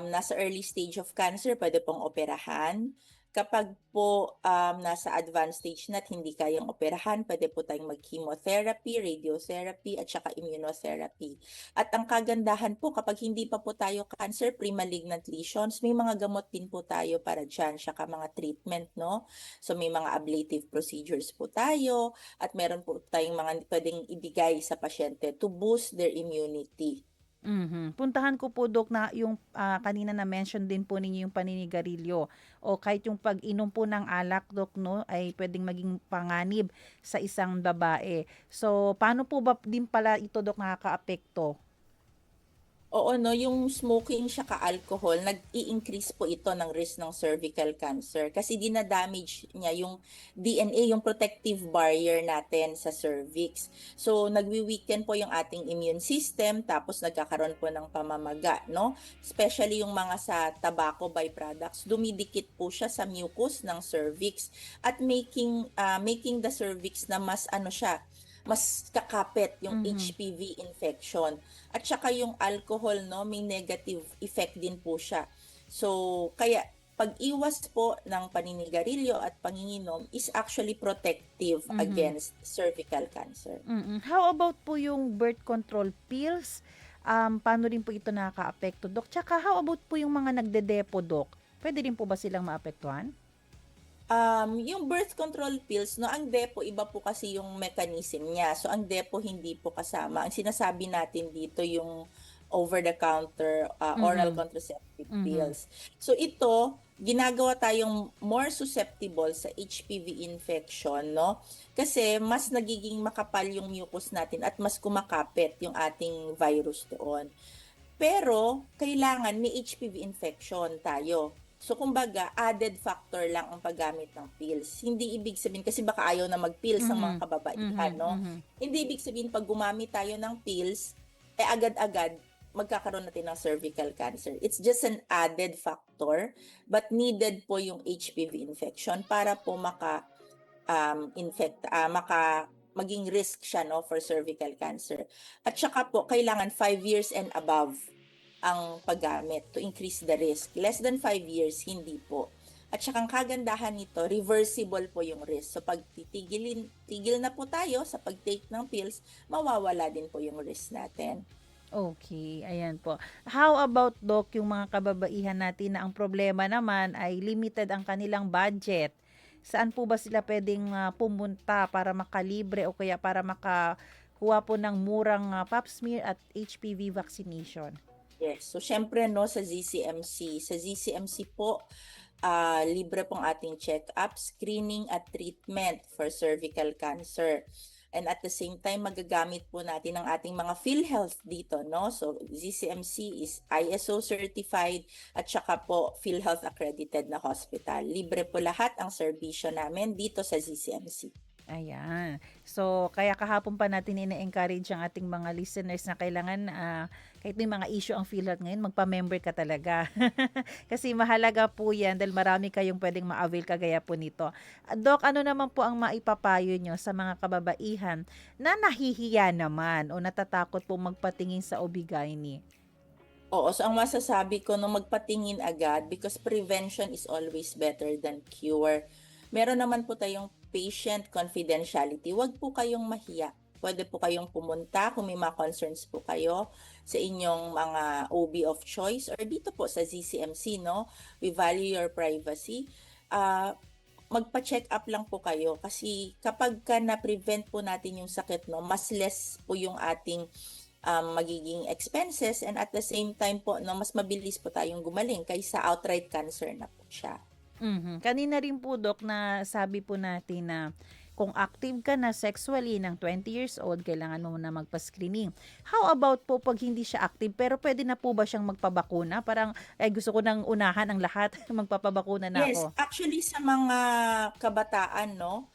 nasa early stage of cancer, pwede pong operahan. Kapag po nasa advanced stage na at hindi kayang operahan, pwede po tayong mag-chemotherapy, radiotherapy, at saka immunotherapy. At ang kagandahan po, kapag hindi pa po tayo cancer, pre-malignant lesions, may mga gamot din po tayo para dyan, saka mga treatment, no? So may mga ablative procedures po tayo, at meron po tayong mga pwedeng ibigay sa pasyente to boost their immunity. Puntahan ko po, Dok, na yung kanina na-mention din po ninyo yung paninigarilyo o kahit yung pag-inom po ng alak, Dok, no, ay pwedeng maging panganib sa isang babae. So, paano po ba din pala ito, Dok, nakakaapekto? Oo, no, yung smoking saka alcohol, nag-i-increase po ito ng risk ng cervical cancer kasi dinadamage niya yung DNA, yung protective barrier natin sa cervix. So, nagwi-weaken po yung ating immune system, tapos nagkakaroon po ng pamamaga, no? Especially yung mga sa tobacco byproducts, dumidikit po siya sa mucus ng cervix at making the cervix na mas mas kakapit yung HPV infection. At saka yung alcohol, no, may negative effect din po siya. So, kaya pag-iwas po ng paninigarilyo at panginginom is actually protective against cervical cancer. How about po yung birth control pills? Paano rin po ito nakakaapekto, Dok? Tsaka how about po yung mga nagdedepo, Dok? Pwede rin po ba silang maapektuhan? Yung birth control pills, no, ang depo, iba po kasi yung mechanism niya. So, ang depo hindi po kasama. Ang sinasabi natin dito yung over-the-counter oral contraceptive pills. So ito, ginagawa tayong more susceptible sa HPV infection, no? Kasi mas nagiging makapal yung mucus natin at mas kumakapit yung ating virus doon. Pero kailangan may HPV infection tayo. So kumbaga, added factor lang ang paggamit ng pills. Hindi ibig sabihin, kasi baka ayaw na mag-pills ang mga kababaihan, no? Hindi ibig sabihin pag gumamit tayo ng pills, agad-agad magkakaroon natin ng cervical cancer. It's just an added factor, but needed po yung HPV infection para po maging risk siya, no, for cervical cancer. At saka po, kailangan 5 years and above ang paggamit to increase the risk. Less than 5 years, hindi po. At saka ang kagandahan nito, reversible po yung risk. So pag tigil na po tayo sa pag-take ng pills, mawawala din po yung risk natin. Okay, ayan po. How about, Doc, yung mga kababaihan natin na ang problema naman ay limited ang kanilang budget? Saan po ba sila pwedeng pumunta para makalibre o kaya para makakuha po ng murang pap smear at HPV vaccination? Yes, so syempre, no, sa ZCMC. Sa ZCMC po, libre pong ating check-up, screening at treatment for cervical cancer. And at the same time, magagamit po natin ang ating mga PhilHealth dito, no? So ZCMC is ISO certified at saka po PhilHealth accredited na hospital. Libre po lahat ang serbisyo namin dito sa ZCMC. Ayan. So, kaya kahapon pa natin ina-encourage ang ating mga listeners na kailangan, kahit may mga issue ang PhilHealth ngayon, magpa-member ka talaga. Kasi mahalaga po yan dahil marami kayong pwedeng ma-avail kagaya po nito. Doc, ano naman po ang maipapayo nyo sa mga kababaihan na nahihiya naman o natatakot po magpatingin sa OB-GYN? Oo, so ang masasabi ko, no, magpatingin agad because prevention is always better than cure. Meron naman po tayong patient confidentiality. Huwag po kayong mahiya. Pwede po kayong pumunta kung may mga concerns po kayo sa inyong mga OB of choice or dito po sa ZCMC, no? We value your privacy. Magpa-check up lang po kayo kasi kapag na-prevent po natin yung sakit, no, mas less po yung ating magiging expenses and at the same time po, no, mas mabilis po tayong gumaling kaysa outright cancer na po siya. Kanina rin po, Doc, na sabi po natin na kung active ka na sexually ng 20 years old, kailangan mo na magpa-screening. How about po pag hindi siya active, pero pwede na po ba siyang magpabakuna? Parang, gusto ko nang unahan ang lahat, magpapabakuna na Yes, ako. actually sa mga kabataan, no,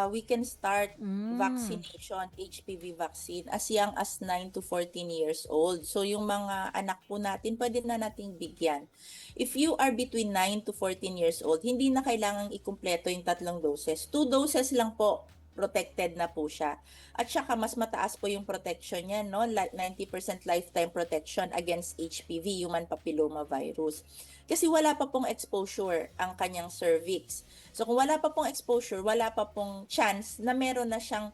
we can start vaccination, HPV vaccine, as young as 9 to 14 years old. So yung mga anak po natin, pwede na nating bigyan. If you are between 9 to 14 years old, hindi na kailangang ikumpleto yung 3 doses. 2 doses lang po, protected na po siya. At saka mas mataas po yung protection niya, no? 90% lifetime protection against HPV, human papilloma virus. Kasi wala pa pong exposure ang kanyang cervix. So kung wala pa pong exposure, wala pa pong chance na meron na siyang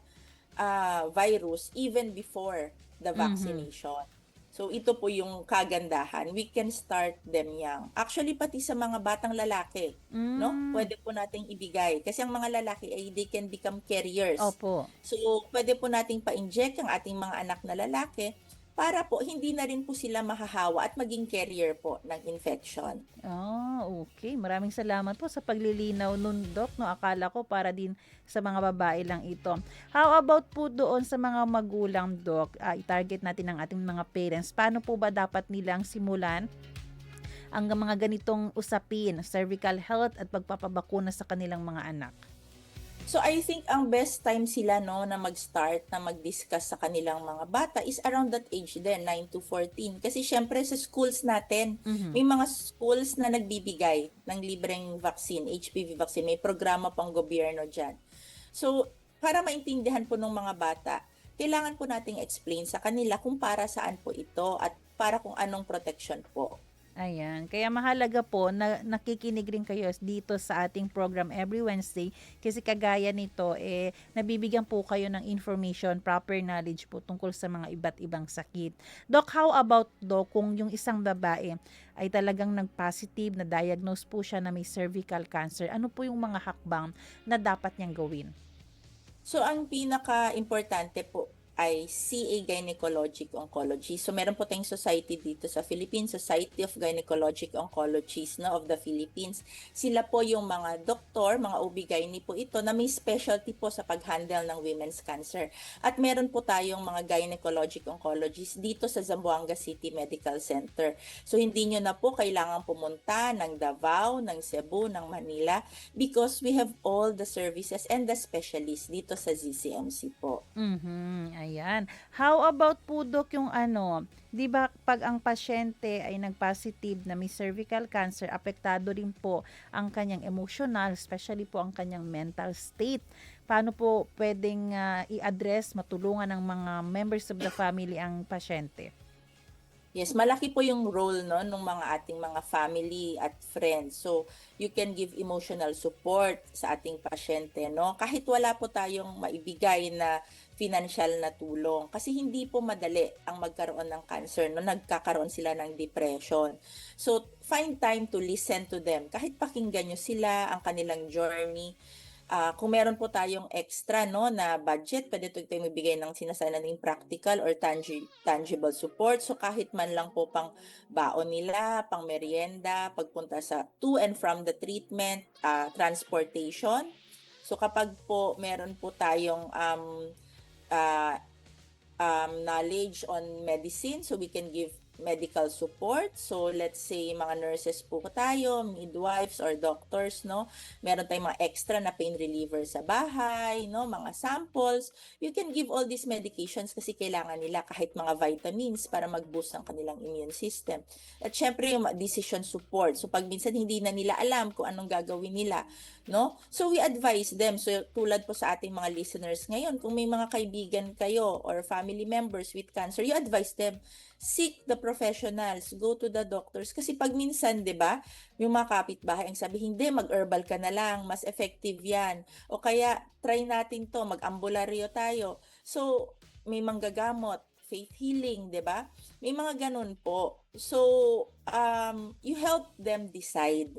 virus even before the vaccination. So ito po yung kagandahan. We can start them young. Actually, pati sa mga batang lalaki, no? Pwede po nating ibigay. Kasi ang mga lalaki ay they can become carriers. Opo. So pwede po nating pa-inject ang ating mga anak na lalaki para po hindi na rin po sila mahahawa at maging carrier po ng infection. Okay. Maraming salamat po sa paglilinaw nun, Doc. No, akala ko para din sa mga babae lang ito. How about po doon sa mga magulang, Doc? I-target natin ang ating mga parents. Paano po ba dapat nilang simulan ang mga ganitong usapin, cervical health at pagpapabakuna sa kanilang mga anak? So I think ang best time sila, no, na mag-start na mag-discuss sa kanilang mga bata is around that age din, 9 to 14. Kasi syempre sa schools natin, may mga schools na nagbibigay ng libreng vaccine, HPV vaccine. May programa pang gobyerno dyan. So para maintindihan po ng mga bata, kailangan po nating explain sa kanila kung para saan po ito at para kung anong protection po. Ayan. Kaya mahalaga po na nakikinig rin kayo dito sa ating program every Wednesday kasi kagaya nito, nabibigyan po kayo ng information, proper knowledge po tungkol sa mga iba't ibang sakit. Doc, how about, Doc, kung yung isang babae ay talagang nag-positive na diagnose po siya na may cervical cancer, ano po yung mga hakbang na dapat niyang gawin? So ang pinaka-importante po, ay CA Gynecologic Oncology. So meron po tayong society dito sa Philippines, Society of Gynecologic Oncologists of the Philippines. Sila po yung mga doktor, mga OB-GYN po ito na may specialty po sa pag-handle ng women's cancer. At meron po tayong mga gynecologic oncologists dito sa Zamboanga City Medical Center. So hindi nyo na po kailangan pumunta ng Davao, ng Cebu, ng Manila because we have all the services and the specialists dito sa ZCMC po. Ayan. How about po, Dok, yung di ba pag ang pasyente ay nag-positive na may cervical cancer, apektado rin po ang kanyang emotional, especially po ang kanyang mental state. Paano po pwedeng i-address, matulungan ng mga members of the family ang pasyente? Yes, malaki po yung role ng mga ating mga family at friends. So, you can give emotional support sa ating pasyente, kahit wala po tayong maibigay na financial na tulong. Kasi hindi po madali ang magkaroon ng cancer, nagkakaroon sila ng depression. So, find time to listen to them. Kahit pakinggan nyo sila, ang kanilang journey. Kung meron po tayong extra na budget, pwede tayo magbigay ng sinasabi natin practical or tangible support. So kahit man lang po pang baon nila, pang merienda, pagpunta sa to and from the treatment, transportation. So kapag po meron po tayong knowledge on medicine, so we can give medical support. So let's say mga nurses po tayo, midwives or doctors, meron tayong mga extra na pain reliever sa bahay, mga samples. You can give all these medications kasi kailangan nila kahit mga vitamins para mag-boost ang kanilang immune system. At syempre yung decision support. So pag minsan hindi na nila alam kung anong gagawin nila, so we advise them. So tulad po sa ating mga listeners ngayon, kung may mga kaibigan kayo or family members with cancer, you advise them, seek the professionals, go to the doctors. Kasi pag minsan, di ba, yung mga kapitbahay ang sabi, hindi, mag-herbal ka na lang, mas effective yan. O kaya, try natin to, mag-ambularyo tayo. So, may manggagamot, faith healing, di ba? May mga ganun po. So, you help them decide,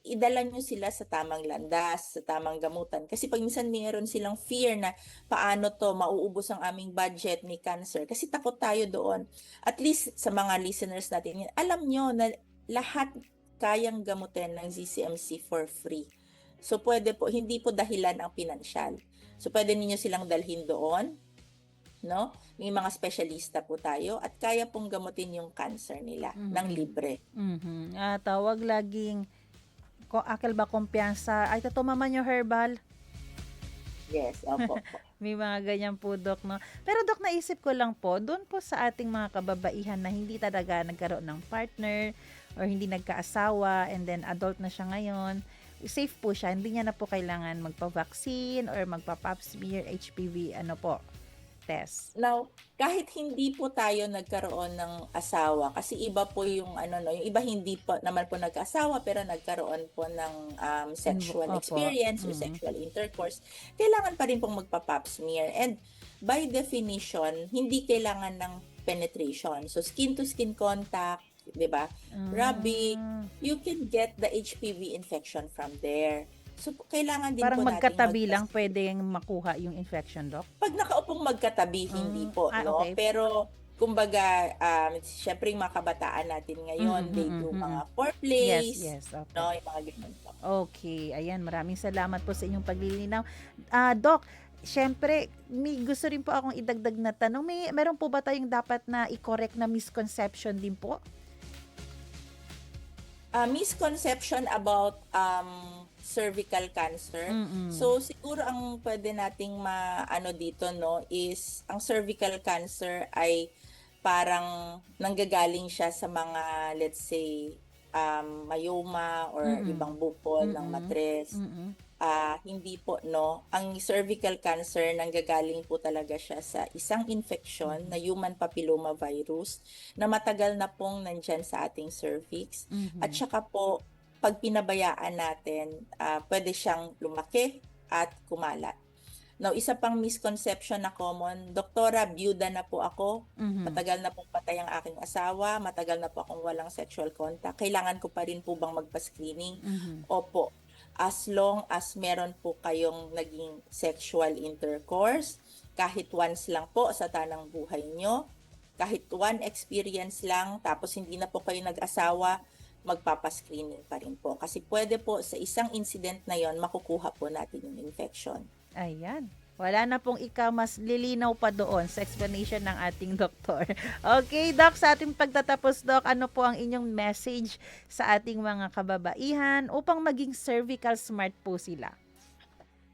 idala nyo sila sa tamang landas, sa tamang gamutan. Kasi pag minsan mayroon silang fear na paano to, mauubos ang aming budget, may cancer. Kasi takot tayo doon. At least sa mga listeners natin, alam nyo na lahat kayang gamutin ng ZCMC for free. So pwede po, hindi po dahilan ang pinansyal. So pwede niyo silang dalhin doon, May mga specialista po tayo at kaya pong gamutin yung cancer nila ng libre. Tawag laging akil ba kumpiyansa? Ay, tatumaman yung herbal? Yes, opo. May mga ganyan po, Dok, Pero, Dok, naisip ko lang po, doon po sa ating mga kababaihan na hindi talaga nagkaroon ng partner or hindi nagkaasawa and then adult na siya ngayon, safe po siya. Hindi niya na po kailangan magpa-vaccine or magpa-pap smear, HPV, test. Now, kahit hindi po tayo nagkaroon ng asawa, kasi iba po yung yung iba hindi po naman po nagkaasawa pero nagkaroon po ng sexual experience or sexual intercourse, kailangan pa rin pong magpa-pap smear. And by definition, hindi kailangan ng penetration. So skin to skin contact, 'di ba? Rubbing, you can get the HPV infection from there. So, kailangan din parang po natin magkatabi lang pwedeng makuha yung infection, Doc? Pag nakaupong magkatabi, hindi po, okay. Pero, kumbaga, syempre yung mga kabataan natin ngayon, they do mga foreplays, yes, okay. Yung mga ganyan po. Okay, ayan, maraming salamat po sa inyong paglilinaw. Doc, syempre, may gusto rin po akong idagdag na tanong. Meron po ba tayong dapat na i-correct na misconception din po? Misconception about cervical cancer. So siguro ang pwede nating dito is ang cervical cancer ay parang nanggagaling siya sa mga, let's say, myoma or ibang bukol ng matres. Hindi po, ang cervical cancer nanggagaling po talaga siya sa isang infection na human papilloma virus na matagal na pong nandyan sa ating cervix. At saka po, pag pinabayaan natin, pwede siyang lumaki at kumalat. Now, isa pang misconception na common, Doktora, byuda na po ako, matagal na pong patay ang aking asawa, matagal na po akong walang sexual contact, kailangan ko pa rin po bang magpa-screening? Opo, as long as meron po kayong naging sexual intercourse, kahit once lang po sa tanang buhay nyo, kahit one experience lang, tapos hindi na po kayo nag-asawa, magpapascreening pa rin po. Kasi pwede po sa isang incident na yon makukuha po natin yung infection. Ayan. Wala na pong mas lilinaw pa doon sa explanation ng ating doktor. Okay, Doc, sa ating pagtatapos, Doc, ano po ang inyong message sa ating mga kababaihan upang maging cervical smart po sila?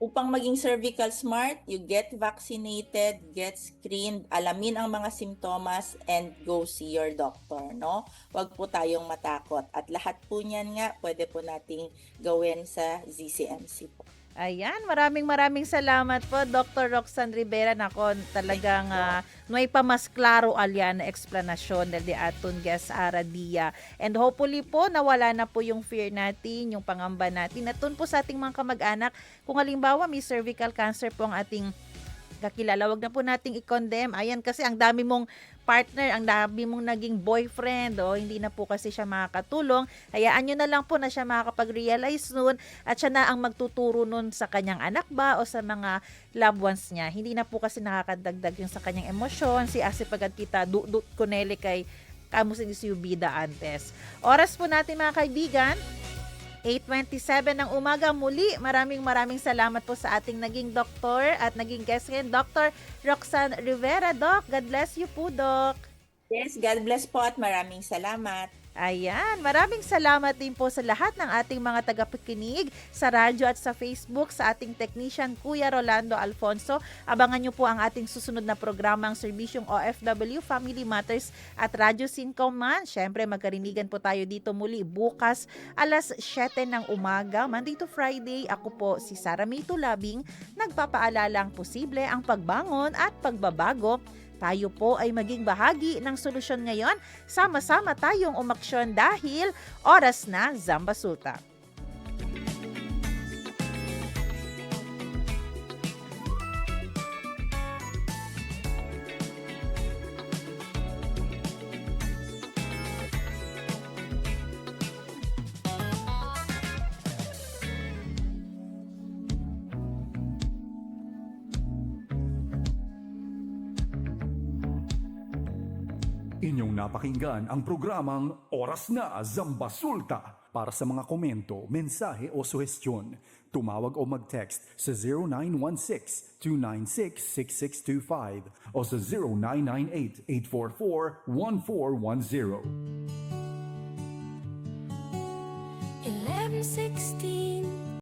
Upang maging cervical smart, you get vaccinated, get screened, alamin ang mga simptomas, and go see your doctor, no? Huwag po tayong matakot. At lahat po niyan nga, pwede po nating gawin sa ZCMC po. Ayan, maraming salamat po, Dr. Roxanne Rivera. Nako, talagang may pamas klaro alyan na explanasyon del de aton guest ara dia. And hopefully po, nawala na po yung fear natin, yung pangamba natin. Atun po sa ating mga kamag-anak, kung halimbawa may cervical cancer po ang ating kakilala, wag na po nating i-condemn. Ayan, kasi ang dami mong partner, ang dami mong naging boyfriend, hindi na po kasi siya makakatulong. Hayaan nyo na lang po na siya makakapag-realize nun at siya na ang magtuturo nun sa kanyang anak ba o sa mga loved ones niya. Hindi na po kasi nakakadagdag yung sa kanyang emosyon. Si asipagad kita, dudut kuneli kay kamusin si Ubida antes. Oras po natin mga kaibigan, 8:27 ng umaga. Muli, maraming salamat po sa ating naging doktor at naging guest ngayon, Dr. Roxanne Rivera. Doc, God bless you po, Doc. Yes, God bless po at maraming salamat. Ayan, maraming salamat din po sa lahat ng ating mga tagapakinig sa radyo at sa Facebook, sa ating technician Kuya Rolando Alfonso. Abangan nyo po ang ating susunod na programang Serbisyong OFW Family Matters at Radyo Sincoman. Siyempre, magkarinigan po tayo dito muli bukas alas 7 ng umaga, Monday to Friday. Ako po si Sara May Tulabing, nagpapaalalang posible ang pagbangon at pagbabago. Tayo po ay maging bahagi ng solusyon ngayon. Sama-sama tayong umaksyon dahil oras na Zamba Sulta. Inyong napakinggan ang programang Oras na Zambasulta. Para sa mga komento, mensahe o suhestyon, tumawag o mag-text sa 0916-296-6625 o sa 0998-844-1410. 1160